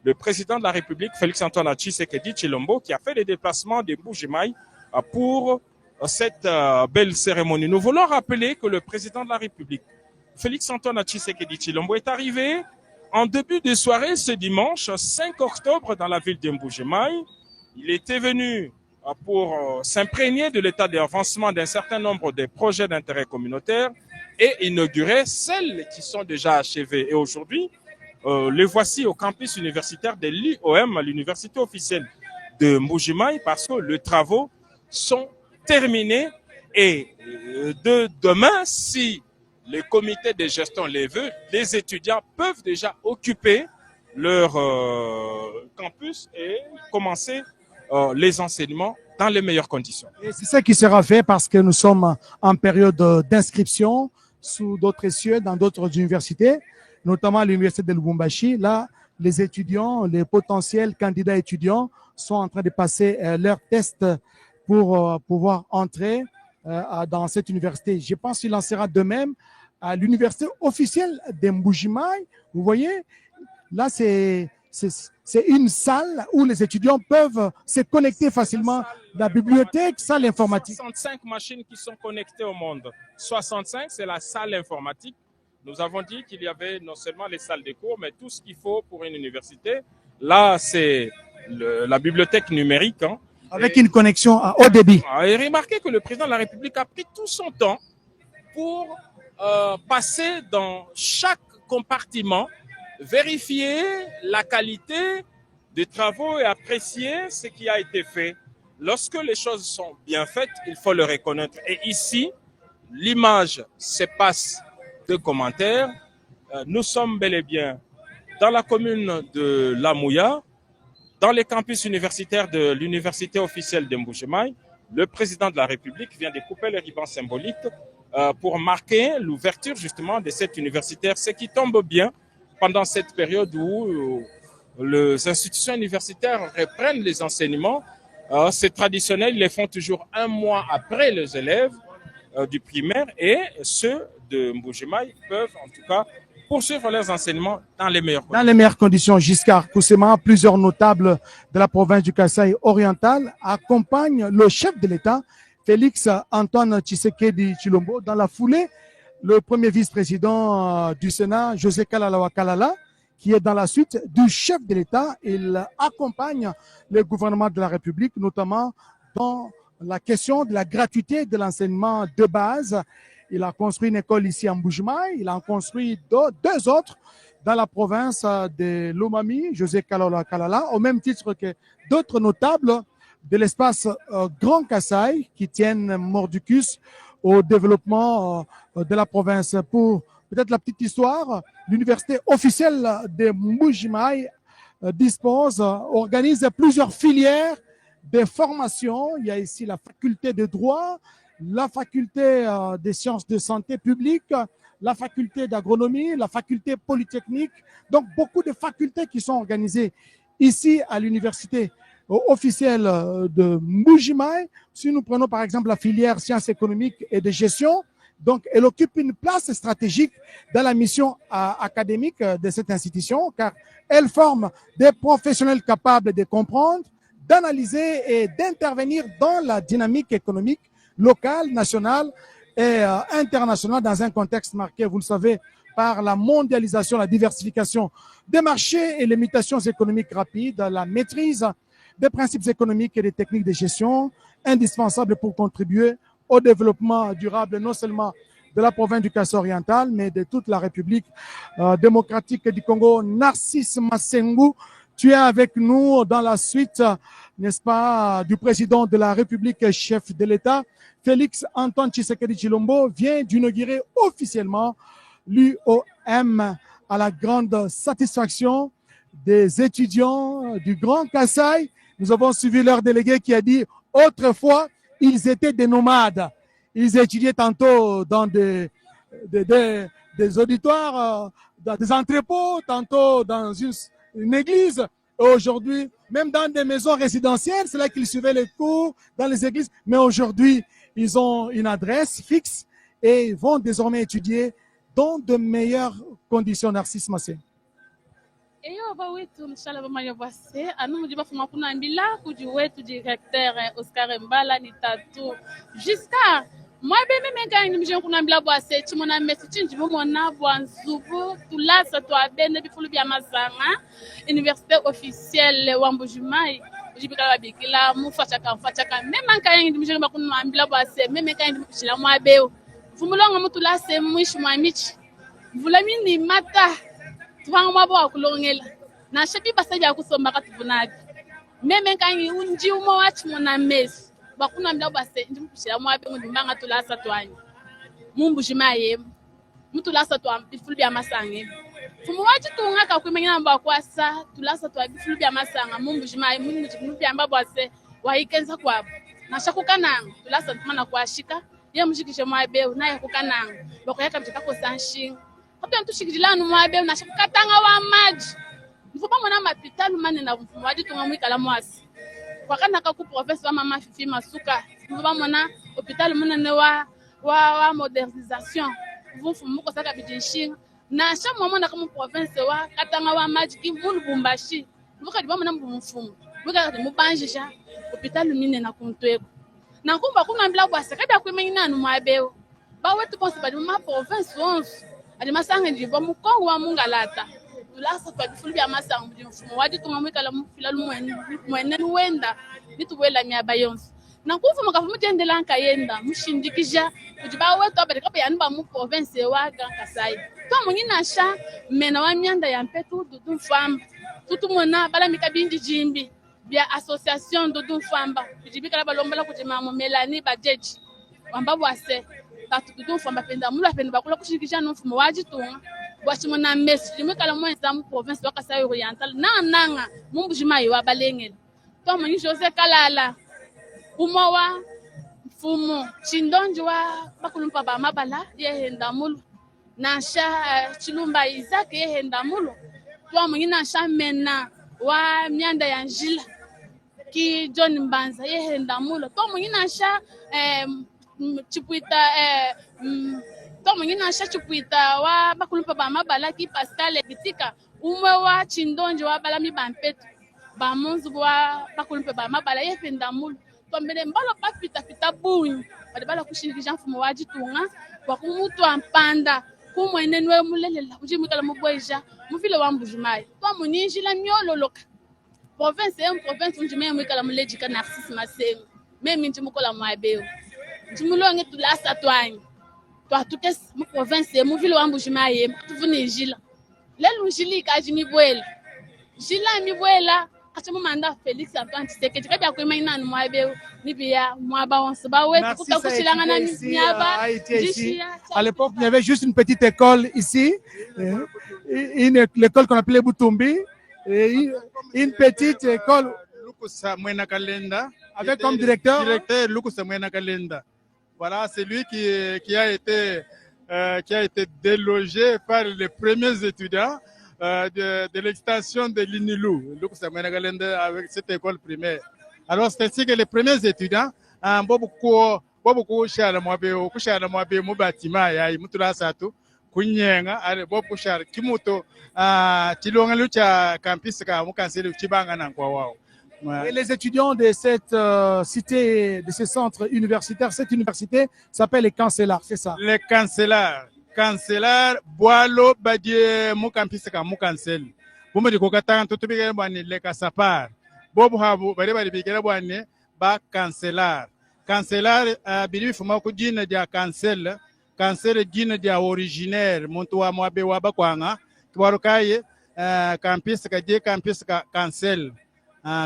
le président de la République, Félix-Antoine Tshisekedi Tshilombo, qui a fait les déplacements des Mbuji-Mayi pour cette belle cérémonie. Nous voulons rappeler que le président de la République, Félix-Antoine Tshisekedi Tshilombo, est arrivé en début de soirée ce dimanche 5 octobre dans la ville de Mbuji-Mayi. Il était venu pour s'imprégner de l'état d'avancement d'un certain nombre de projets d'intérêt communautaire et inaugurer celles qui sont déjà achevées. Et aujourd'hui, les voici au campus universitaire de l'IOM, l'université officielle de Mbuji-Mayi, parce que les travaux sont terminés et de demain, si le comité de gestion les veut, les étudiants peuvent déjà occuper leur campus et commencer les enseignements dans les meilleures conditions. Et c'est ça qui sera fait parce que nous sommes en période d'inscription sous d'autres cieux dans d'autres universités, notamment à l'université de Lubumbashi. Là, les étudiants, les potentiels candidats étudiants sont en train de passer leur test pour pouvoir entrer dans cette université. Je pense qu'il en sera de même à l'université officielle de Mbuji-Mayi. Vous voyez, là, c'est une salle où les étudiants peuvent se connecter facilement. La bibliothèque, salle informatique. 65 machines qui sont connectées au monde. 65, c'est la salle informatique. Nous avons dit qu'il y avait non seulement les salles de cours, mais tout ce qu'il faut pour une université. Là, c'est la bibliothèque numérique. Avec une connexion à haut débit. Et remarquez que le président de la République a pris tout son temps pour passer dans chaque compartiment, vérifier la qualité des travaux et apprécier ce qui a été fait. Lorsque les choses sont bien faites, il faut le reconnaître. Et ici, l'image se passe de commentaires. Nous sommes bel et bien dans la commune de Lamouya, dans les campus universitaires de l'université officielle de Mbuji-Mayi. Le président de la République vient de couper le ruban symbolique pour marquer l'ouverture justement de cette universitaire, ce qui tombe bien pendant cette période où les institutions universitaires reprennent les enseignements. C'est traditionnel, ils les font toujours un mois après les élèves du primaire, et ceux de Mbuji-Mayi peuvent en tout cas poursuivre leurs enseignements dans les meilleures conditions. Dans les meilleures conditions, Giscard Koussema, plusieurs notables de la province du Kasaï oriental accompagnent le chef de l'État, Félix-Antoine Tshisekedi Tshilombo. Dans la foulée, le premier vice-président du Sénat, José Kalalawa Kalala, qui est dans la suite du chef de l'État. Il accompagne le gouvernement de la République, notamment dans la question de la gratuité de l'enseignement de base. Il a construit une école ici à Mbuji-Mayi. Il en construit deux autres dans la province de Lomami, José Kalalawa Kalala, au même titre que d'autres notables de l'espace Grand Kasaï qui tiennent mordicus au développement de la province. Pour peut-être la petite histoire, l'université officielle de Mbuji-Mayi organise plusieurs filières de formation. Il y a ici la faculté de droit, la faculté des sciences de santé publique, la faculté d'agronomie, la faculté polytechnique. Donc, beaucoup de facultés qui sont organisées ici à l'université officielle de Mbuji-Mayi. Si nous prenons par exemple la filière sciences économiques et de gestion, donc elle occupe une place stratégique dans la mission académique de cette institution, car elle forme des professionnels capables de comprendre, d'analyser et d'intervenir dans la dynamique économique locale, nationale et internationale dans un contexte marqué, vous le savez, par la mondialisation, la diversification des marchés et les mutations économiques rapides, la maîtrise des principes économiques et des techniques de gestion indispensables pour contribuer au développement durable non seulement de la province du Kasaï oriental, mais de toute la République démocratique du Congo. Narcisse Massengu, tu es avec nous dans la suite, n'est-ce pas, du président de la République, chef de l'État. Félix-Antoine Tshisekedi Tshilombo vient d'inaugurer officiellement l'UOM à la grande satisfaction des étudiants du Grand Kasaï. Nous avons suivi leur délégué qui a dit autrefois, ils étaient des nomades. Ils étudiaient tantôt dans des auditoires, dans des entrepôts, tantôt dans une église. Aujourd'hui, même dans des maisons résidentielles, c'est là qu'ils suivaient les cours, dans les églises. Mais aujourd'hui, ils ont une adresse fixe et vont désormais étudier dans de meilleures conditions. Narcisse Massé. Eyo ba wetu mshala ba mayo base anu mujiba fuma kuna mbila kuji wetu directeur Oscar Mbala ni tatu jusqu'à moi be me ga ni mje kuna mbila base chimona mesi chinji bomona bwanzubu tulasa to abene bifulu bya mazanga université officielle wa Mbujimai ujibika babikila mufacha kamfacha même kan ni mje ba kuna mbila base même kan ni mshila mwa beo fumulonga mutulase mwishi mwa michi vulamini mata tuvanga mabo akulongela na shebi basaja kusomba katuvunabi meme kanyi unji umo wachi mona mesi bakuna mla base ndimushira mwabe ndimbanga tulasa twani Mbujimai mutulasa twa bifulu bya masange fumu wachi tunga ka kwimenya mba kwasa tulasa twa bifulu bya masanga Mbujimai mungu bya mba base waikenza kwabo na shakukananga tulasa tumana kwashika ye mushikishe mwabe naye kukananga bakoyaka mtaka sanshin Hapo mtushikilana mwabe na shakatanga wa maji. Mfupa mwana mapitalo mane na mfumo wadi tungamwika la mwasi. Wakana ka ku professeur wa mama Fifi Masuka. Mfupa mwana hôpital mwana wa modernisation. Mfumo ko saka bidishin. Na sha mwana kama province wa katanga wa maji ki mulu bumbashi. Mfuka diba mwana mfumo. Mfuka mu banjisha hôpital mine na kuntweko. Na kumba kuna mbila bwa sekada kwimenya na mwabe. Ba wetu bonse ba ma province 11. Adi masanga ndivo mukongo wa mungalata tulasa kwa bifulu bya masanga ndi mfumo wadi tungamwika la mufila lumwene wenda nituwela myaba yonse na kufu makafu mutendela nkayenda mushindikija kujiba wetu abere kapa yanba mu province wa Grand Kasai to munyina sha mena wa myanda ya mpetu dudu famba tutumona bala mikabindi jimbi bya association dudu famba kujibika la balombola kujima mu Melanie bajeji wambabu ase tatu dudu famba penda mula penda bakula kushirikisha no mfumo waji tunga bwachimona mesi limekala mwenza mu province wa Kasai Oriental nanga Mbujimai wa balengela to manyi Jose Kalala umowa mfumo chindonji wa bakulumpa ba mabala yehenda mulu na sha chilumba Isaac yehenda mulu to manyi na sha mena wa myanda ya njila ki John Mbanza yehenda mulu to manyi na sha chipuita to mwingine chipuita wa bakulumpa ba mabala ki Pascal Bitika umwe wa chindonje wa balami bampetu ba monzu wa bakulumpa ba mabala yefenda mulu to mbele mbalo pita bunyu bala kushirikisha mfumo waji tunga wa kumutu ampanda kumwene nwe mulelela ujimukala mubweja mufile wa Mbujimai to muninjila myololoka province Mbujimai mwikala mulejika Narcisse Masengo meme ntimukola mwabeo Jimulonge tulasa twani. Twa tukes mu province mu vile wa Mbujimai tuvune jila. Lelu njili ka jimibwela. Jila mibwela kachamu manda Felix Antoine Tshisekedi kabya ko imana mwabe nibia mwaba wonse ba wetu kutakushilanga na nyaba. À l'époque, il y avait juste une petite école ici, l'école qu'on appelait Butumbi, et une petite école Lukusa Mwena Kalenda avec comme directeur Lukusa Mwena Kalenda. Voilà, c'est lui qui a été délogé par les premiers étudiants de l'extension de l'INILU, avec cette école primaire. Alors, c'est ainsi que les premiers étudiants, beaucoup kushala mwabe mu batima ya mutula satu kunyenga ale bobu kushala kimuto tilonga lucha campus ka mukanseli chibanga na kwa wao. Et les étudiants de cette cité, de ce centre universitaire, cette université s'appelle les Cancellars, c'est ça? Les Cancellars, Boalo, Badie, Mukampisaka, Mukansel. Vous me dites que tout le monde est les Cassapar. Bob Habu, Badeba de Boane, Ba Cancellar. Cancellar, Bidu Fumakudine dia Cancel, Cancel Dine dia originaire, Montoa Moabewa Bakwanga, Kwarukaye, Campisaka, dia Campisaka, Cancel.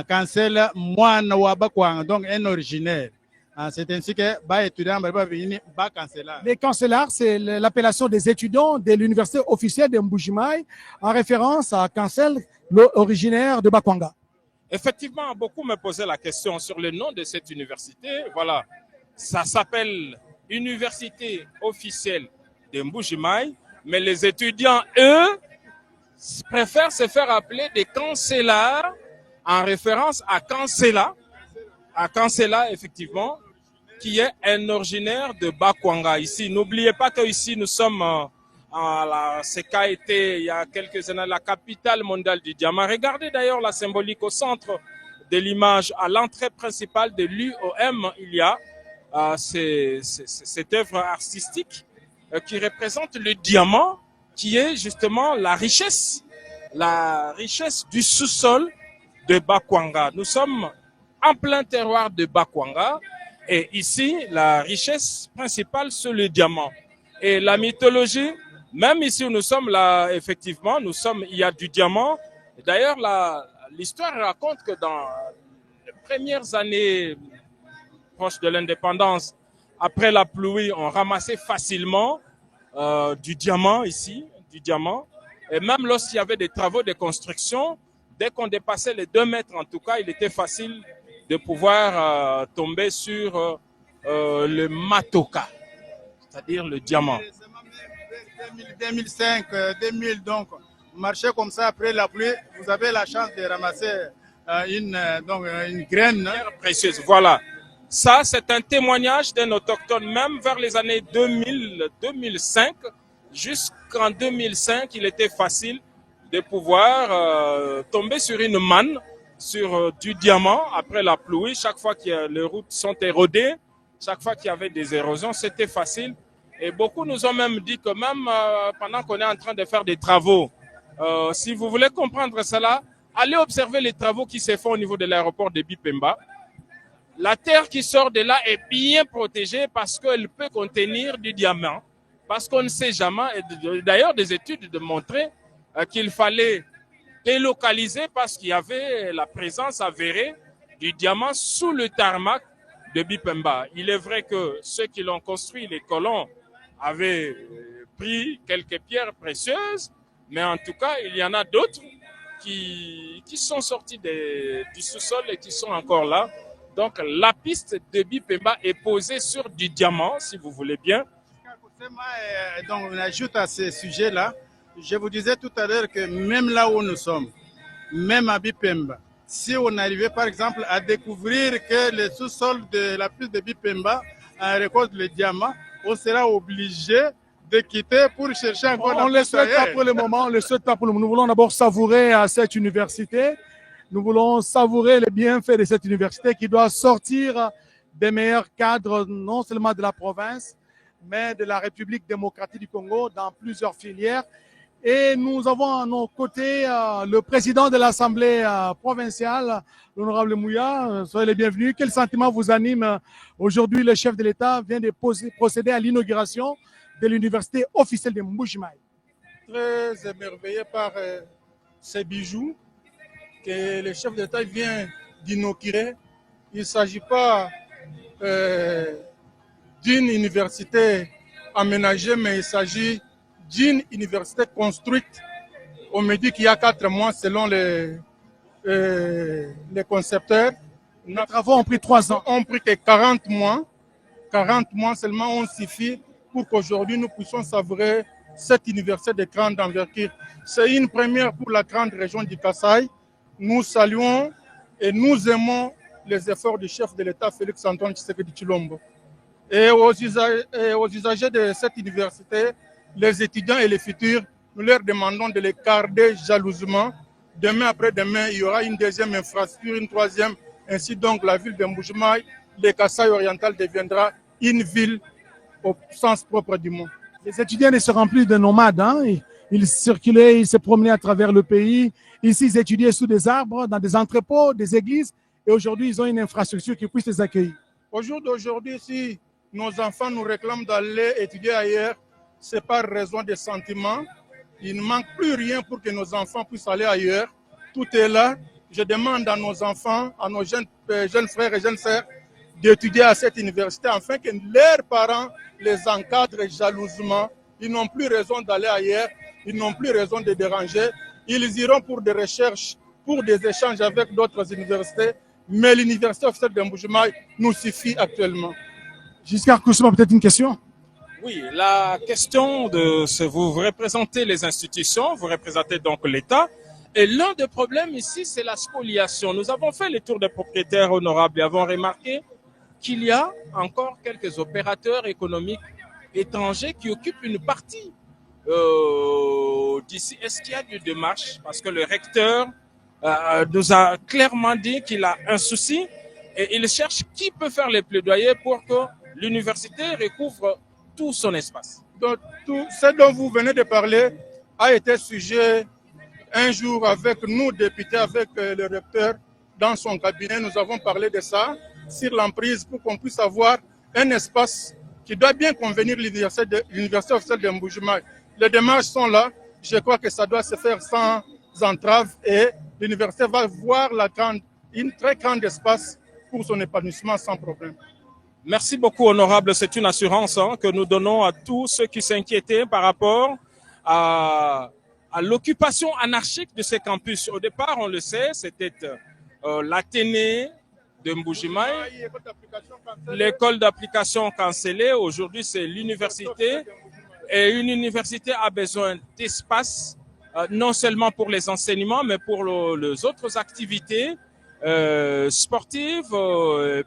Cancel mwana wa bakwanga donc un originaire. C'est ainsi que ba étudiant ba Cancellars. Les Cancellars, c'est l'appellation des étudiants de l'université officielle de Mbujimai en référence à Cancel, originaire de Bakwanga. Effectivement, beaucoup me posaient la question sur le nom de cette université. Voilà, ça s'appelle Université officielle de Mbujimai, mais les étudiants, eux, préfèrent se faire appeler des cancellards en référence à Cancela, effectivement, qui est un originaire de Bakwanga ici. N'oubliez pas qu'ici, nous sommes ce qu'a été il y a quelques années la capitale mondiale du diamant. Regardez d'ailleurs la symbolique au centre de l'image, à l'entrée principale de l'UOM, il y a cette œuvre artistique qui représente le diamant, qui est justement la richesse du sous-sol de Bakwanga. Nous sommes en plein terroir de Bakwanga et ici, la richesse principale, c'est le diamant. Et la mythologie, même ici où nous sommes là, effectivement, il y a du diamant. D'ailleurs, l'histoire raconte que dans les premières années proches de l'indépendance, après la pluie, on ramassait facilement du diamant ici, Et même lorsqu'il y avait des travaux de construction, dès qu'on dépassait les 2 mètres, en tout cas, il était facile de pouvoir tomber sur le matoka, c'est-à-dire le diamant. 2005, 2000, donc, marcher comme ça après la pluie, vous avez la chance de ramasser une graine. Précieuse, voilà. Ça, c'est un témoignage d'un autochtone, même vers les années 2000, 2005, jusqu'en 2005, il était facile de pouvoir tomber sur une manne, sur du diamant après la pluie. Chaque fois que les routes sont érodées, chaque fois qu'il y avait des érosions, c'était facile. Et beaucoup nous ont même dit que même pendant qu'on est en train de faire des travaux, si vous voulez comprendre cela, allez observer les travaux qui se font au niveau de l'aéroport de Bipemba. La terre qui sort de là est bien protégée parce qu'elle peut contenir du diamant. Parce qu'on ne sait jamais, et d'ailleurs des études démontraient qu'il fallait délocaliser parce qu'il y avait la présence avérée du diamant sous le tarmac de Bipemba. Il est vrai que ceux qui l'ont construit, les colons, avaient pris quelques pierres précieuses, mais en tout cas, il y en a d'autres qui sont sortis du sous-sol et qui sont encore là. Donc, la piste de Bipemba est posée sur du diamant, si vous voulez bien. Donc, on ajoute à ce sujet-là, je vous disais tout à l'heure que même là où nous sommes, même à Bipemba, si on arrivait par exemple à découvrir que le sous-sol de la piste de Bipemba récolte le diamant, on sera obligé de quitter pour chercher encore. On ne le souhaite pas pour le moment, Nous voulons d'abord savourer à cette université. Nous voulons savourer les bienfaits de cette université qui doit sortir des meilleurs cadres, non seulement de la province, mais de la République démocratique du Congo dans plusieurs filières. Et nous avons à nos côtés le président de l'Assemblée provinciale, l'honorable Mouya. Soyez les bienvenus. Quel sentiment vous anime aujourd'hui? Le chef de l'État vient de procéder à l'inauguration de l'université officielle de Mbujimaï. Très émerveillé par ces bijoux que le chef d'État vient d'inaugurer. Il ne s'agit pas d'une université aménagée, mais il s'agit d'une université construite. On me dit qu'il y a 4 mois selon les concepteurs. Les travaux ont pris 3 ans. Ont pris que 40 mois. 40 mois seulement ont suffi pour qu'aujourd'hui nous puissions savourer cette université de grande envergure. C'est une première pour la grande région du Kasaï. Nous saluons et nous aimons les efforts du chef de l'État, Félix Antoine Tshisekedi Tshilombo. Et aux usagers de cette université, les étudiants et les futurs, nous leur demandons de les garder jalousement. Demain après-demain, il y aura une deuxième infrastructure, une troisième. Ainsi donc, la ville de Mbujimaï, le Kasaï oriental deviendra une ville au sens propre du mot. Les étudiants ne se remplissent de nomades. Ils circulaient, ils se promenaient à travers le pays. Ici, ils étudiaient sous des arbres, dans des entrepôts, des églises. Et aujourd'hui, ils ont une infrastructure qui puisse les accueillir. Au jour d'aujourd'hui, si nos enfants nous réclament d'aller étudier ailleurs, c'est par raison de sentiments. Il ne manque plus rien pour que nos enfants puissent aller ailleurs. Tout est là. Je demande à nos enfants, à nos jeunes frères et jeunes sœurs, d'étudier à cette université afin que leurs parents les encadrent jalousement. Ils n'ont plus raison d'aller ailleurs, ils n'ont plus raison de déranger. Ils iront pour des recherches, pour des échanges avec d'autres universités, mais l'université officielle de Mbujimaï nous suffit actuellement. Giscard Koussouma, peut-être une question? Oui, la question de ce, vous représentez les institutions, vous représentez donc l'État. Et l'un des problèmes ici, c'est la spoliation. Nous avons fait le tour des propriétaires honorables et avons remarqué qu'il y a encore quelques opérateurs économiques étrangers qui occupent une partie d'ici. Est-ce qu'il y a des démarches? Parce que le recteur nous a clairement dit qu'il a un souci et il cherche qui peut faire les plaidoyers pour que l'université recouvre tout son espace. Donc, tout ce dont vous venez de parler a été sujet un jour avec nous, députés, avec le recteur dans son cabinet. Nous avons parlé de ça, sur l'emprise, pour qu'on puisse avoir un espace qui doit bien convenir l'université officielle de Mbuji-Mayi. Les démarches sont là. Je crois que ça doit se faire sans entrave et l'université va voir une très grande espace pour son épanouissement sans problème. Merci beaucoup, honorable. C'est une assurance que nous donnons à tous ceux qui s'inquiétaient par rapport à l'occupation anarchique de ces campus. Au départ, on le sait, c'était l'Athénée de Mbuji-Mayi, l'école d'application cancellée. Aujourd'hui, c'est l'université. Et une université a besoin d'espace, non seulement pour les enseignements, mais pour les autres activités sportives,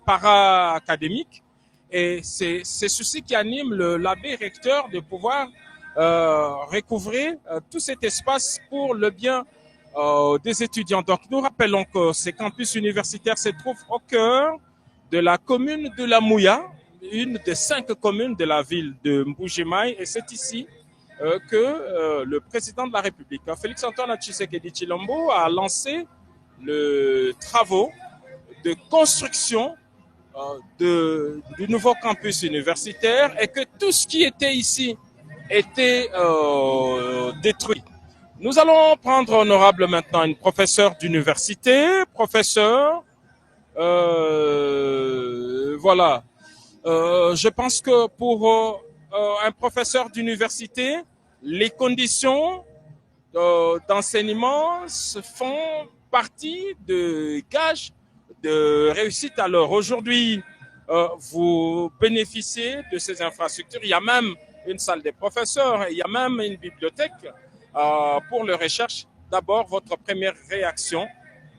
para-académiques. Et c'est ceci qui anime l'abbé recteur de pouvoir recouvrir tout cet espace pour le bien des étudiants. Donc, nous rappelons que ces campus universitaires se trouvent au cœur de la commune de la Mouya, une des 5 communes de la ville de Mbuji-Mayi. Et c'est ici que le président de la République, Félix-Antoine Tshisekedi Tshilombo, a lancé les travaux de construction du nouveau campus universitaire et que tout ce qui était ici était détruit. Nous allons prendre, honorable, maintenant une professeure d'université, voilà. Je pense que pour un professeur d'université, les conditions d'enseignement font partie de gages de réussite. Alors aujourd'hui, vous bénéficiez de ces infrastructures. Il y a même une salle des professeurs, il y a même une bibliothèque pour les recherches. D'abord, votre première réaction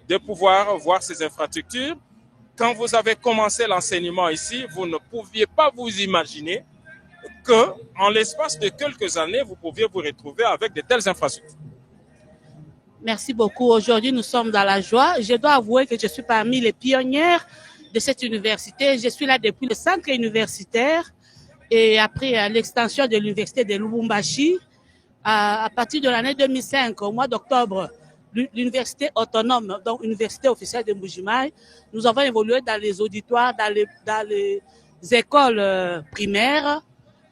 de pouvoir voir ces infrastructures. Quand vous avez commencé l'enseignement ici, vous ne pouviez pas vous imaginer que, en l'espace de quelques années, vous pouviez vous retrouver avec de telles infrastructures. Merci beaucoup. Aujourd'hui, nous sommes dans la joie. Je dois avouer que je suis parmi les pionnières de cette université. Je suis là depuis le centre universitaire et après l'extension de l'université de Lubumbashi. À partir de l'année 2005, au mois d'octobre, l'université autonome, donc l'université officielle de Mbuji-Mayi, nous avons évolué dans les auditoires, dans les écoles primaires.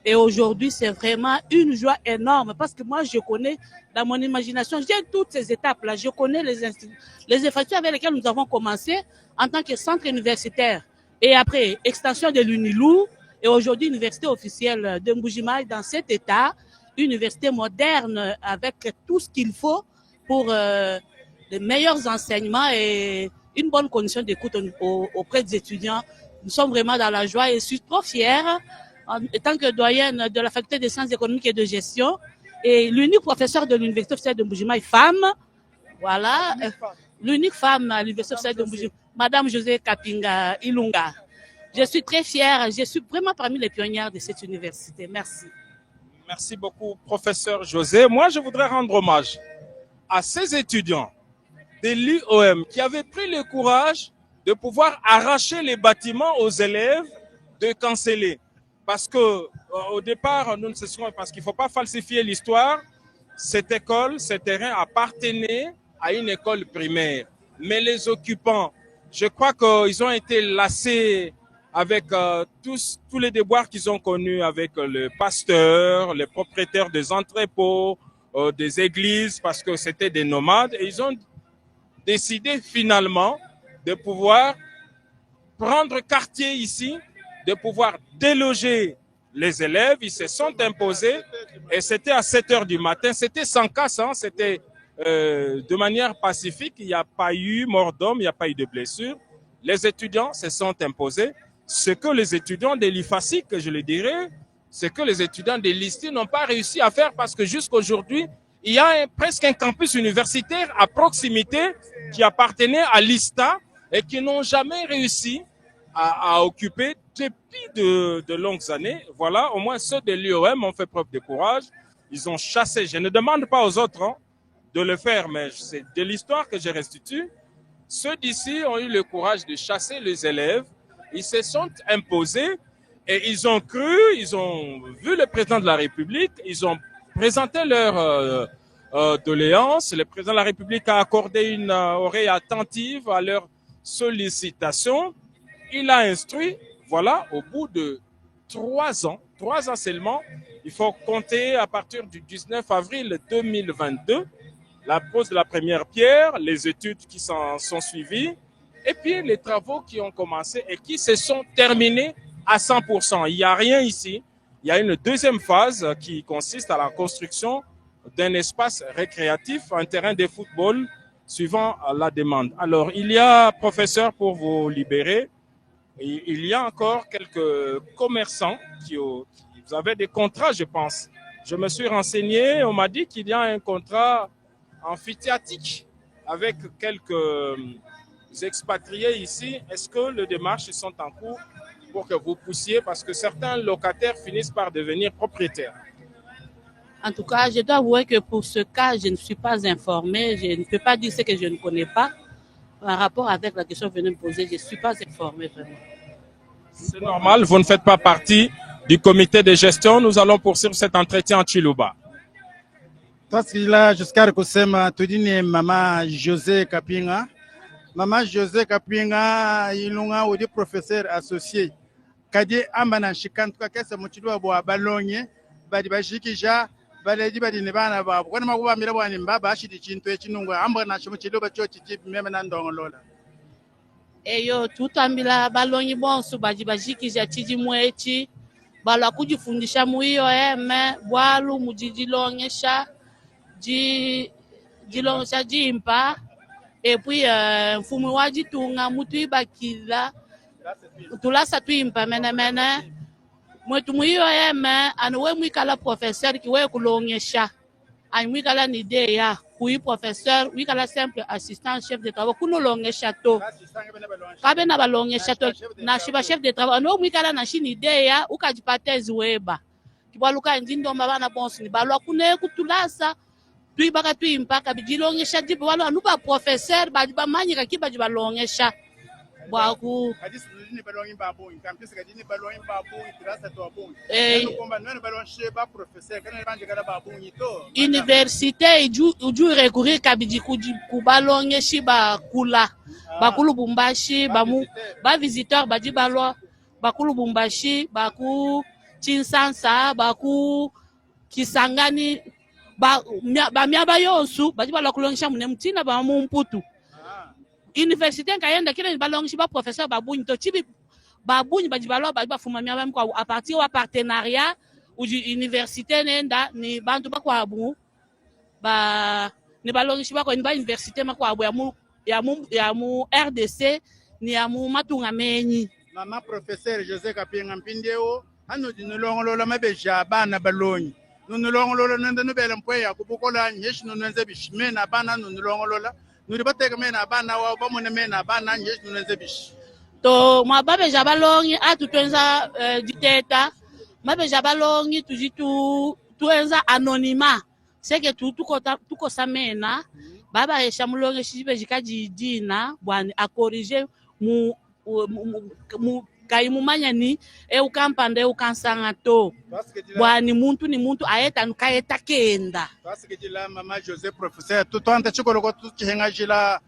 Et aujourd'hui, c'est vraiment une joie énorme parce que moi, je connais, dans mon imagination, j'ai toutes ces étapes-là. Je connais les infrastructures avec lesquelles nous avons commencé en tant que centre universitaire. Et après, extension de l'UNILU et aujourd'hui, université officielle de Mbuji-Mayi dans cet état, université moderne avec tout ce qu'il faut pour les meilleurs enseignements et une bonne condition d'écoute auprès des étudiants. Nous sommes vraiment dans la joie et je suis trop fière en tant que doyenne de la faculté des sciences économiques et de gestion et l'unique professeur de l'université officielle de Mbuji-Mayi, femme, voilà, l'unique femme à l'université officielle de Mbuji-Mayi, Madame José Kapinga Ilunga. Je suis très fière, je suis vraiment parmi les pionnières de cette université. Merci. Merci beaucoup, professeur José. Moi, je voudrais rendre hommage à ces étudiants de l'IOM qui avaient pris le courage de pouvoir arracher les bâtiments aux élèves de canceller. Parce que au départ, nous ne cesserons, parce qu'il ne faut pas falsifier l'histoire, cette école, ce terrain appartenait à une école primaire. Mais les occupants, je crois qu'ils ont été lassés avec tous les déboires qu'ils ont connus avec le pasteur, les propriétaires des entrepôts, des églises, parce que c'était des nomades. Et ils ont décidé finalement de pouvoir prendre quartier ici, de pouvoir déloger les élèves. Ils se sont imposés et c'était à 7 heures du matin. C'était sans casse, hein, c'était de manière pacifique. Il n'y a pas eu mort d'homme, il n'y a pas eu de blessure. Les étudiants se sont imposés. Ce que les étudiants de l'IFASI, que je le dirais, c'est que les étudiants de l'ISTI n'ont pas réussi à faire parce que jusqu'à aujourd'hui, il y a presque un campus universitaire à proximité qui appartenait à l'ISTA et qui n'ont jamais réussi à occuper depuis de longues années. Voilà, au moins ceux de l'IOM ont fait preuve de courage. Ils ont chassé. Je ne demande pas aux autres de le faire, mais c'est de l'histoire que je restitue. Ceux d'ici ont eu le courage de chasser les élèves. Ils se sont imposés et ils ont cru, ils ont vu le président de la République, ils ont présenté leur doléance. Le président de la République a accordé une oreille attentive à leurs sollicitations. Il a instruit, voilà, au bout de 3 ans seulement, il faut compter à partir du 19 avril 2022, la pose de la première pierre, les études qui sont suivies, et puis les travaux qui ont commencé et qui se sont terminés à 100%. Il n'y a rien ici. Il y a une deuxième phase qui consiste à la construction d'un espace récréatif, un terrain de football, suivant la demande. Alors, il y a, professeur, pour vous libérer, il y a encore quelques commerçants qui avaient des contrats, je pense. Je me suis renseigné, on m'a dit qu'il y a un contrat amphithéatique avec quelques expatriés ici. Est-ce que les démarches sont en cours pour que vous poussiez, parce que certains locataires finissent par devenir propriétaires? En tout cas, je dois avouer que pour ce cas, je ne suis pas informée. Je ne peux pas dire ce que je ne connais pas. Par rapport avec la question que vous venez de me poser, je ne suis pas informée vraiment. C'est normal, vous ne faites pas partie du comité de gestion. Nous allons poursuivre cet entretien en Chiluba. Tasila jusqu'à kusema tudini mama José Kapinga. Mama José Kapinga ilunga udi professeur associé. Kadi ambana shikantuka kesa muchidwa bwa balonye badi bashikija baledi badi ne bana babo kwana makuba mira bwani mbaba ashidi chintu echinungwa ambana shimuchidoba chochi chipi meme na ndongolola. Eyo tutambila balonyi bonso baji bashikija chiji mwechi bala kujifundisha muiyo eme bwalu mujijilongesha jilongesha jimpa epui mfumu wajitunga mutu ibakila tulasa tuimpa mene mwetu muiyo eme anuwe mwikala professeur kiwe kulongesha ani mwikala ni ideya kui professeur mwikala simple assistant chef de travaux kunolongesha to kabe na balongesha to na shiba chef de travaux anuwe mwikala na shini ideya ukajipatezi weba kibaluka njindomba bana bonsi ni balwa kune kutulasa tuibaka tuimpaka bijilongesha jipo walo anuba professeur bajiba manyika kiba jibalongesha bwaku université uju recourir kabiji kubalongeshi bakula bakulu bumbashi ba visiteur baji balwa bakulu bumbashi baku Chinsansa baku Kisangani ba miaba yonsu baji balwa kulongesha mune mtina ba mumputu université kayenda kile balongishi ba professeur babunyi to chibi babunyi baji balwa baji bafuma miaba mko a partir wa partenariat uji université nenda ni bantu bakwa abu ba ni balongishi bako ni ba université makwa abu ya mu RDC ni ya mu matunga menyi. Mama professeur José Kapinga mpindeo hano dinulongolola mabeja bana balonyi nunulongolola nenda nubele mpwe ya kubukola nyeshi nunenze bishimena bana nunulongolola nuribateka mena bana wa bamone mena bana nyeshi nunenze bishi to mababeja balonyi atutwenza diteta mabeja balonyi tuenza anonymat seke tuko samena baba esha mulonge shibe jikaji dina bwani a corriger mu kaimumanya ni ukampande ukansanga to bwani muntu ni muntu aeta nukaeta kenda basikijila mama José professeur tutwanta chikoloko tuchihenga jila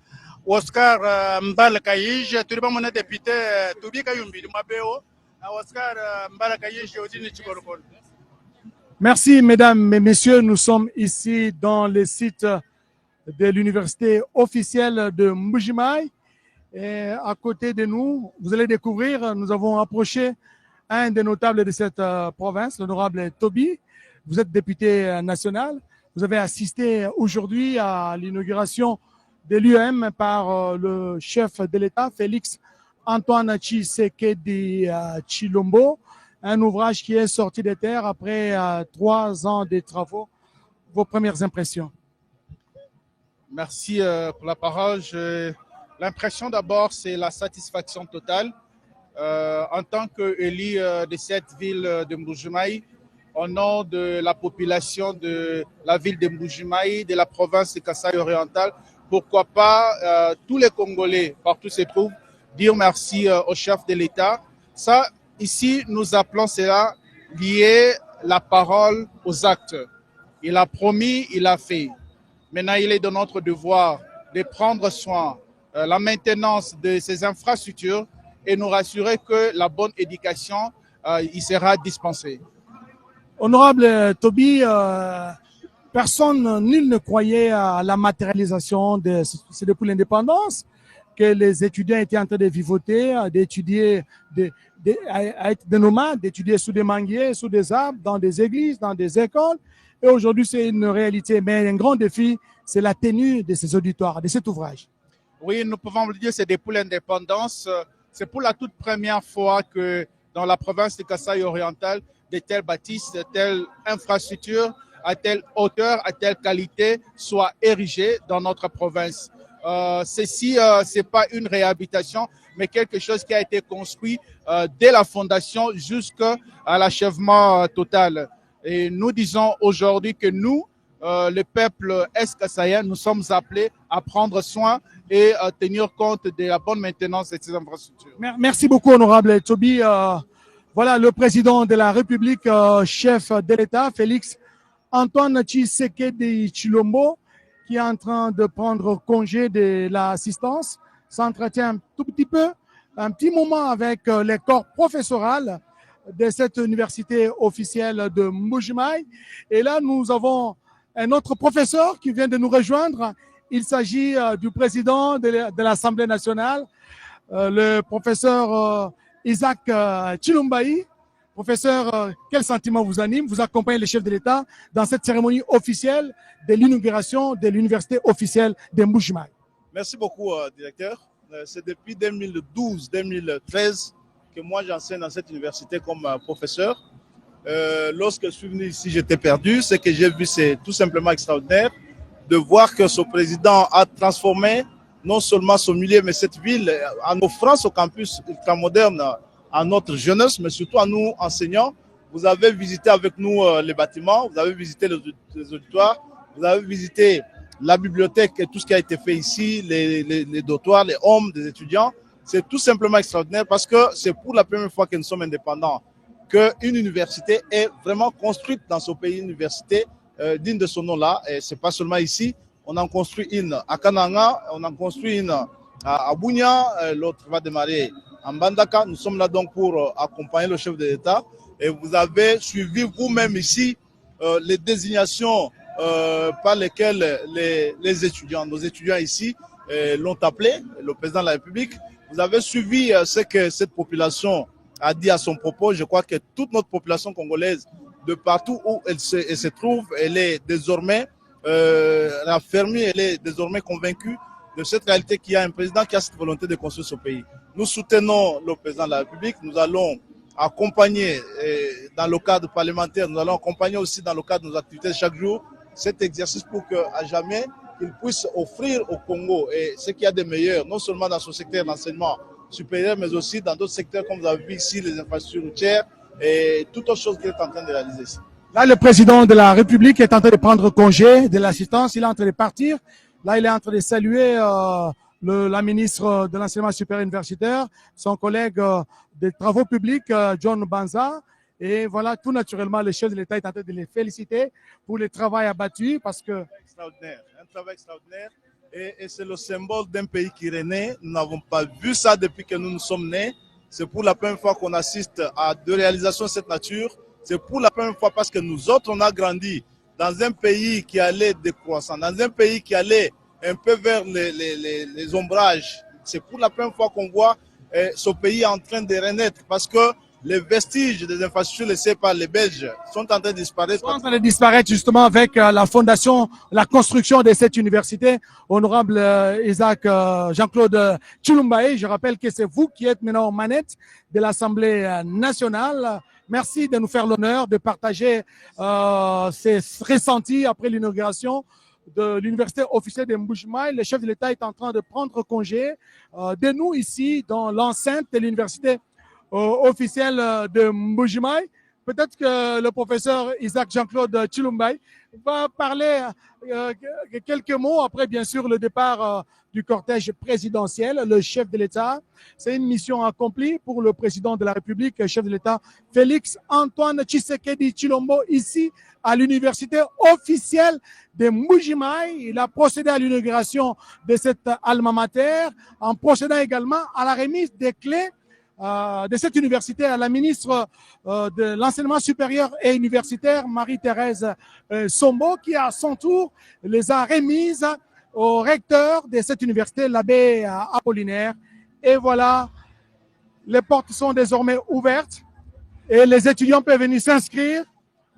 Oscar Mbala Kayije turiba mona député tubika yumbiri mabeo na Oscar Mbala Kayije odini chikoloko. Merci mesdames et messieurs, nous sommes ici dans le site de l'université officielle de Mbuji-Mayi. Et à côté de nous, vous allez découvrir, nous avons approché un des notables de cette province, l'honorable Toby. Vous êtes député national. Vous avez assisté aujourd'hui à l'inauguration de l'UEM par le chef de l'État, Félix Antoine Tshisekedi Tshilombo. un ouvrage qui est sorti des terres après 3 ans de travaux. Vos premières impressions? Merci pour la parole. L'impression d'abord, c'est la satisfaction totale. En tant qu'élu de cette ville de Mbuji-Mayi, au nom de la population de la ville de Mbuji-Mayi, de la province de Kasaï oriental, pourquoi pas tous les Congolais, partout se trouvent, dire merci au chef de l'État. Ça, ici, nous appelons cela lier la parole aux actes. Il a promis, il a fait. Maintenant, il est de notre devoir de prendre soin la maintenance de ces infrastructures et nous rassurer que la bonne éducation y sera dispensée. Honorable Toby, nul ne croyait à la matérialisation c'est depuis l'indépendance que les étudiants étaient en train de vivoter, d'étudier, à être des nomades, d'étudier sous des manguiers, sous des arbres, dans des églises, dans des écoles. Et aujourd'hui, c'est une réalité. Mais un grand défi, c'est la tenue de ces auditoires, de cet ouvrage. Oui, nous pouvons le dire, c'est depuis l'indépendance. C'est pour la toute première fois que dans la province de Kasaï oriental, de telles bâtisses, de telles infrastructures, à telle hauteur, à telle qualité, soient érigées dans notre province. Ceci, c'est pas une réhabilitation, mais quelque chose qui a été construit dès la fondation jusqu'à l'achèvement total. Et nous disons aujourd'hui que nous, le peuple est-kassaïen, nous sommes appelés à prendre soin et à tenir compte de la bonne maintenance de ces infrastructures. Merci beaucoup, honorable Toby. Voilà le président de la République, chef de l'État, Félix Antoine Tshisekedi Tshilombo, qui est en train de prendre congé de l'assistance, s'entretient un tout petit peu, un petit moment avec les corps professoral de cette université officielle de Mbuji-Mayi. Et là, nous avons un autre professeur qui vient de nous rejoindre. Il s'agit du président de l'Assemblée nationale, le professeur Isaac Chilumbaï. Professeur, quel sentiment vous anime? Vous accompagnez le chef de l'État dans cette cérémonie officielle de l'inauguration de l'université officielle de Mbuji-Mayi. Merci beaucoup, directeur. C'est depuis 2012-2013 que moi j'enseigne dans cette université comme professeur. Lorsque je suis venu ici, j'étais perdu. Ce que j'ai vu, c'est tout simplement extraordinaire de voir que ce président a transformé non seulement son milieu, mais cette ville en offrant ce campus ultramoderne à notre jeunesse, mais surtout à nous enseignants. Vous avez visité avec nous les bâtiments, vous avez visité les auditoires, vous avez visité la bibliothèque et tout ce qui a été fait ici, les dortoirs, les hommes des étudiants. C'est tout simplement extraordinaire parce que c'est pour la première fois que nous sommes indépendants qu'une université est vraiment construite dans ce pays, une université digne de son nom-là. Et ce n'est pas seulement ici, on en construit une à Kananga, on en construit une à Bunia, l'autre va démarrer en Bandaka. Nous sommes là donc pour accompagner le chef de l'État. Et vous avez suivi vous-même ici les désignations par lesquelles les étudiants, nos étudiants ici, l'ont appelé, le président de la République. Vous avez suivi ce que cette population a dit à son propos. Je crois que toute notre population congolaise, de partout où elle se trouve, elle est désormais raffermie, elle est désormais convaincue de cette réalité qu'il y a un président qui a cette volonté de construire ce pays. Nous soutenons le président de la République. Nous allons accompagner dans le cadre parlementaire, nous allons accompagner aussi dans le cadre de nos activités chaque jour cet exercice pour qu'à jamais il puisse offrir au Congo et ce qu'il y a de meilleur, non seulement dans son secteur d'enseignement supérieur, mais aussi dans d'autres secteurs, comme vous avez vu ici, les infrastructures routières et toutes autres choses qu'il est en train de réaliser ici. Là, le président de la République est en train de prendre congé de l'assistance, il est en train de partir. Là, il est en train de saluer la ministre de l'Enseignement supérieur universitaire, son collègue des Travaux publics, John Banza. Et voilà, tout naturellement, le chef de l'État est en train de les féliciter pour le travail abattu parce que... Extraordinaire, un travail extraordinaire. Et c'est le symbole d'un pays qui renaît. Nous n'avons pas vu ça depuis que nous nous sommes nés. C'est pour la première fois qu'on assiste à deux réalisations de cette nature. C'est pour la première fois parce que nous autres, on a grandi dans un pays qui allait décroissant, dans un pays qui allait un peu vers les ombrages. C'est pour la première fois qu'on voit ce pays en train de renaître parce que les vestiges des infrastructures laissées par les Belges sont en train de disparaître. Sont en train de disparaître justement avec la fondation, la construction de cette université. Honorable Isaac Jean-Claude Chilumbaï, je rappelle que c'est vous qui êtes maintenant aux manettes de l'Assemblée nationale. merci de nous faire l'honneur de partager ces ressentis après l'inauguration de l'université officielle de Mbuji-Mayi. Le chef de l'État est en train de prendre congé de nous ici dans l'enceinte de l'université officielle de Mbuji-Mayi. Peut-être que le professeur Isaac Jean-Claude Tshilumbayi va parler quelques mots après, bien sûr, le départ du cortège présidentiel, le chef de l'État. C'est une mission accomplie pour le président de la République, chef de l'État, Félix Antoine Tshisekedi Tshilombo, ici à l'université officielle de Mbuji-Mayi. Il a procédé à l'inauguration de cette alma mater en procédant également à la remise des clés de cette université à la ministre de l'enseignement supérieur et universitaire, Marie-Thérèse Sombo, qui à son tour les a remises au recteur de cette université, l'abbé Apollinaire. Et voilà, les portes sont désormais ouvertes et les étudiants peuvent venir s'inscrire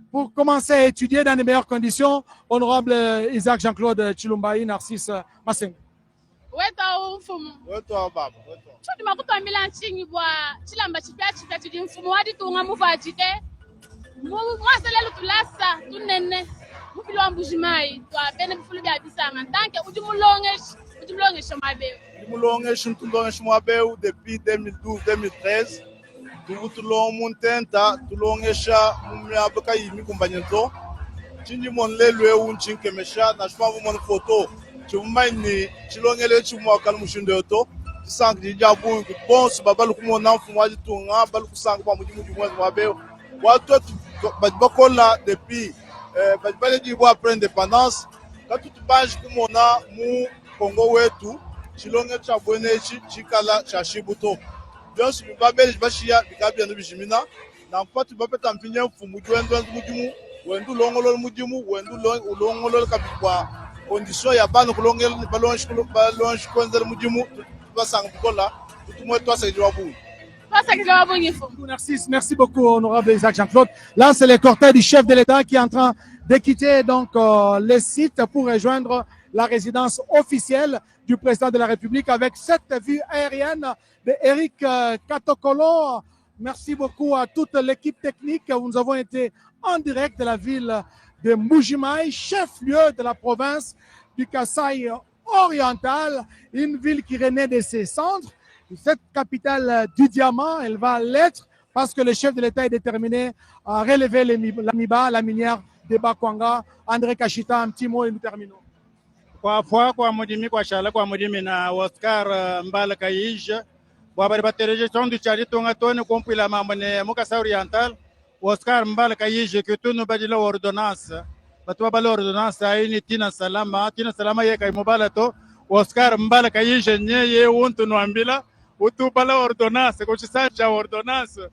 pour commencer à étudier dans les meilleures conditions. Honorable Isaac Jean-Claude Tshilumbayi, Narcisse Massengo. Weta mfumo. Wetwa baba, wetwa. Chodi makutambila nchinyi bwa chilamba chipya chidi mfumo wadi tunga muvajite. Mwaselelu tulasa tunene. Mufili wa Mbuji-Mayi twa bene bifuli bya bisanga tanke ujimulongesha mabeu. Ujimulongesha mabeu depuis 2012-2013. Tulong muntenta tulongesha mumyabaka yimi kumbanyezo. Chinji monlelwe unchinke mesha na shwavu mon photo. Chumani chilongele chumwakala mushindo yoto sang dijabu bons babalu kumona mfumwaji tunga balu kusanga kwa mujimu mwezi mwabe watu bakola depuis bajibale jibu après indépendance katu tubaji kumona mu Kongo wetu chilonge cha bwenechi chikala cha shibuto byonsi bibabeli bashiya bikabya ndibishimina na mpatu bapeta mpinye mfumu jwendo mujimu wendu longolo mujimu wendu longolo kabikwa condition ya banu kulongela ni balonge konzela mujimu basanga bukola tutumwe twasakijwa bu. Merci beaucoup, honorable Isaac Jean-Claude. Là, c'est le cortège du chef de l'État qui est en train de quitter donc le site pour rejoindre la résidence officielle du président de la République avec cette vue aérienne de Eric Katokolo. Merci beaucoup à toute l'équipe technique. Nous avons été en direct de la ville de Mbuji-Mayi, chef-lieu de la province du Kasaï oriental, une ville qui renaît de ses cendres. Cette capitale du diamant, elle va l'être parce que le chef de l'État est déterminé à relever l'AMIBA, la minière de Bakwanga. André Kachita, un petit mot et nous terminons. Kwa fwa kwa mudimi kwa shala kwa mudimi na Oscar Mbala Kaija kwa baribatereje sondu chari tonga tone kompila mamane Mukasa oriental Oscar Mbala Kaija kitunu badila ordonnance batwa bala ordonnance aini tina salama ye kai mobala to Oscar Mbala Kaija nye untu nwambila utu bala ordonnance ko chisacha ordonnance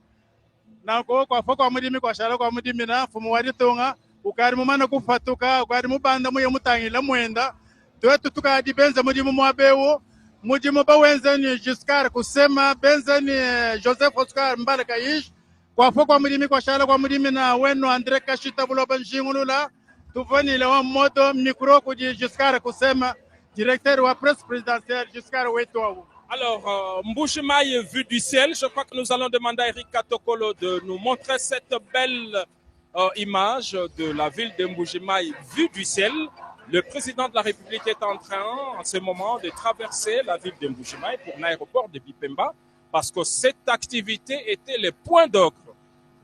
na ko kwa fwa kwa mudimi kwa shala kwa mudimi na fumu wadi tonga ukari mumana kufatuka ukari mubanda muye mutangila mwenda twetu tukadibenza mujimu mwabeu mujimu bawenzani Giscard kusema benzani Joseph Oscar Mbala Kaija kwa fo kwa mudimi kwa shala kwa mudimi na wenu Andre Kashita buloba njingulula tuvani le wa modo micro ku Giscard kusema directeur wa presse présidentielle Giscard wetu. Alors, Mbuji-Mayi vue du ciel, je crois que nous allons demander à Eric Katokolo de nous montrer cette belle image de la ville de Mbuji-Mayi vue du ciel. Le président de la République est en train, en ce moment, de traverser la ville de Mbuji-Mayi pour l'aéroport de Bipemba, parce que cette activité était le point d'orgue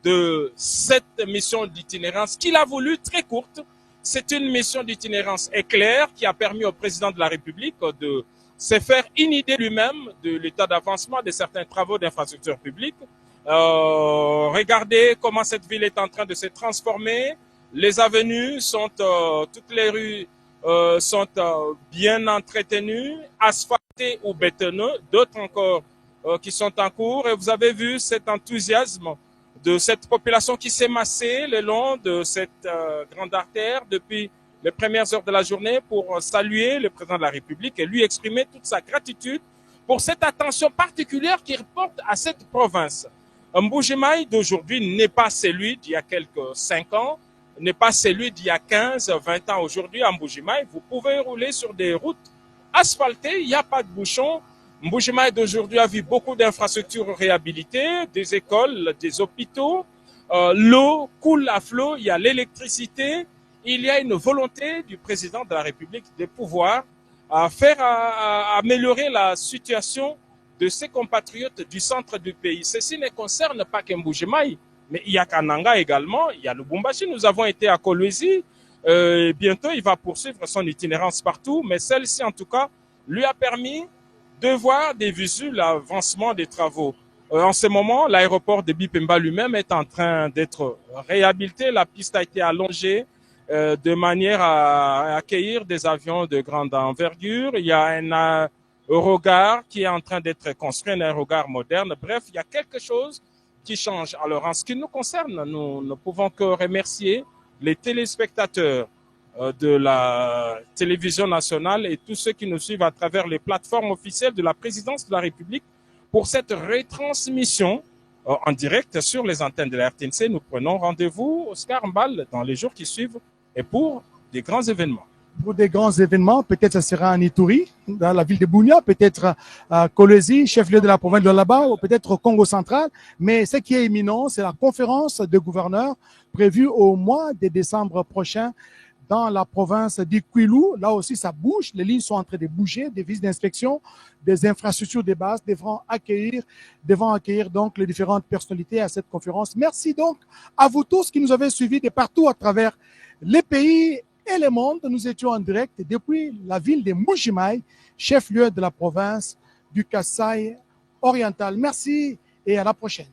de cette mission d'itinérance qu'il a voulu très courte. C'est une mission d'itinérance éclair qui a permis au président de la République de se faire une idée lui-même de l'état d'avancement de certains travaux d'infrastructure publique. Regardez comment cette ville est en train de se transformer. Les avenues sont, toutes les rues sont bien entretenues, asphaltées ou bétonneuses, d'autres encore qui sont en cours. Et vous avez vu cet enthousiasme de cette population qui s'est massée le long de cette grande artère depuis les premières heures de la journée pour saluer le président de la République et lui exprimer toute sa gratitude pour cette attention particulière qu'il porte à cette province. Mbuji-Mayi d'aujourd'hui n'est pas celui d'il y a quelques 5 ans, n'est pas celui d'il y a 15, 20 ans. Aujourd'hui, à Mbuji-Mayi, vous pouvez rouler sur des routes asphaltées, il n'y a pas de bouchons. Mbuji-Mayi d'aujourd'hui a vu beaucoup d'infrastructures réhabilitées, des écoles, des hôpitaux, l'eau coule à flot, il y a l'électricité, il y a une volonté du président de la République de pouvoir améliorer la situation de ses compatriotes du centre du pays. Ceci ne concerne pas que Mbuji-Mayi, mais il y a Kananga également, il y a Lubumbashi, nous avons été à Kolwezi, bientôt il va poursuivre son itinérance partout, mais celle-ci en tout cas lui a permis de voir des visu l'avancement des travaux. En ce moment, l'aéroport de Bipemba lui-même est en train d'être réhabilité, la piste a été allongée de manière à accueillir des avions de grande envergure. Il y a un aérogare qui est en train d'être construit, un aérogare moderne. Bref, il y a quelque chose qui change. Alors, en ce qui nous concerne, nous ne pouvons que remercier les téléspectateurs de la télévision nationale et tous ceux qui nous suivent à travers les plateformes officielles de la présidence de la République pour cette retransmission en direct sur les antennes de la RTNC. Nous prenons rendez-vous au Oscar Mbal dans les jours qui suivent et pour des grands événements. Pour des grands événements, peut-être ça sera en Ituri, dans la ville de Bunia, peut-être à Kolwezi, chef-lieu de la province de là-bas, ou peut-être au Congo central. Mais ce qui est imminent, c'est la conférence de gouverneurs prévue au mois de décembre prochain dans la province d'Ikwilu. Là aussi, ça bouge. Les lignes sont en train de bouger. Des visites d'inspection, des infrastructures de base devront accueillir donc les différentes personnalités à cette conférence. Merci donc à vous tous qui nous avez suivis de partout à travers les pays et le monde. Nous étions en direct depuis la ville de Mbuji-Mayi, chef-lieu de la province du Kasaï oriental. Merci et à la prochaine.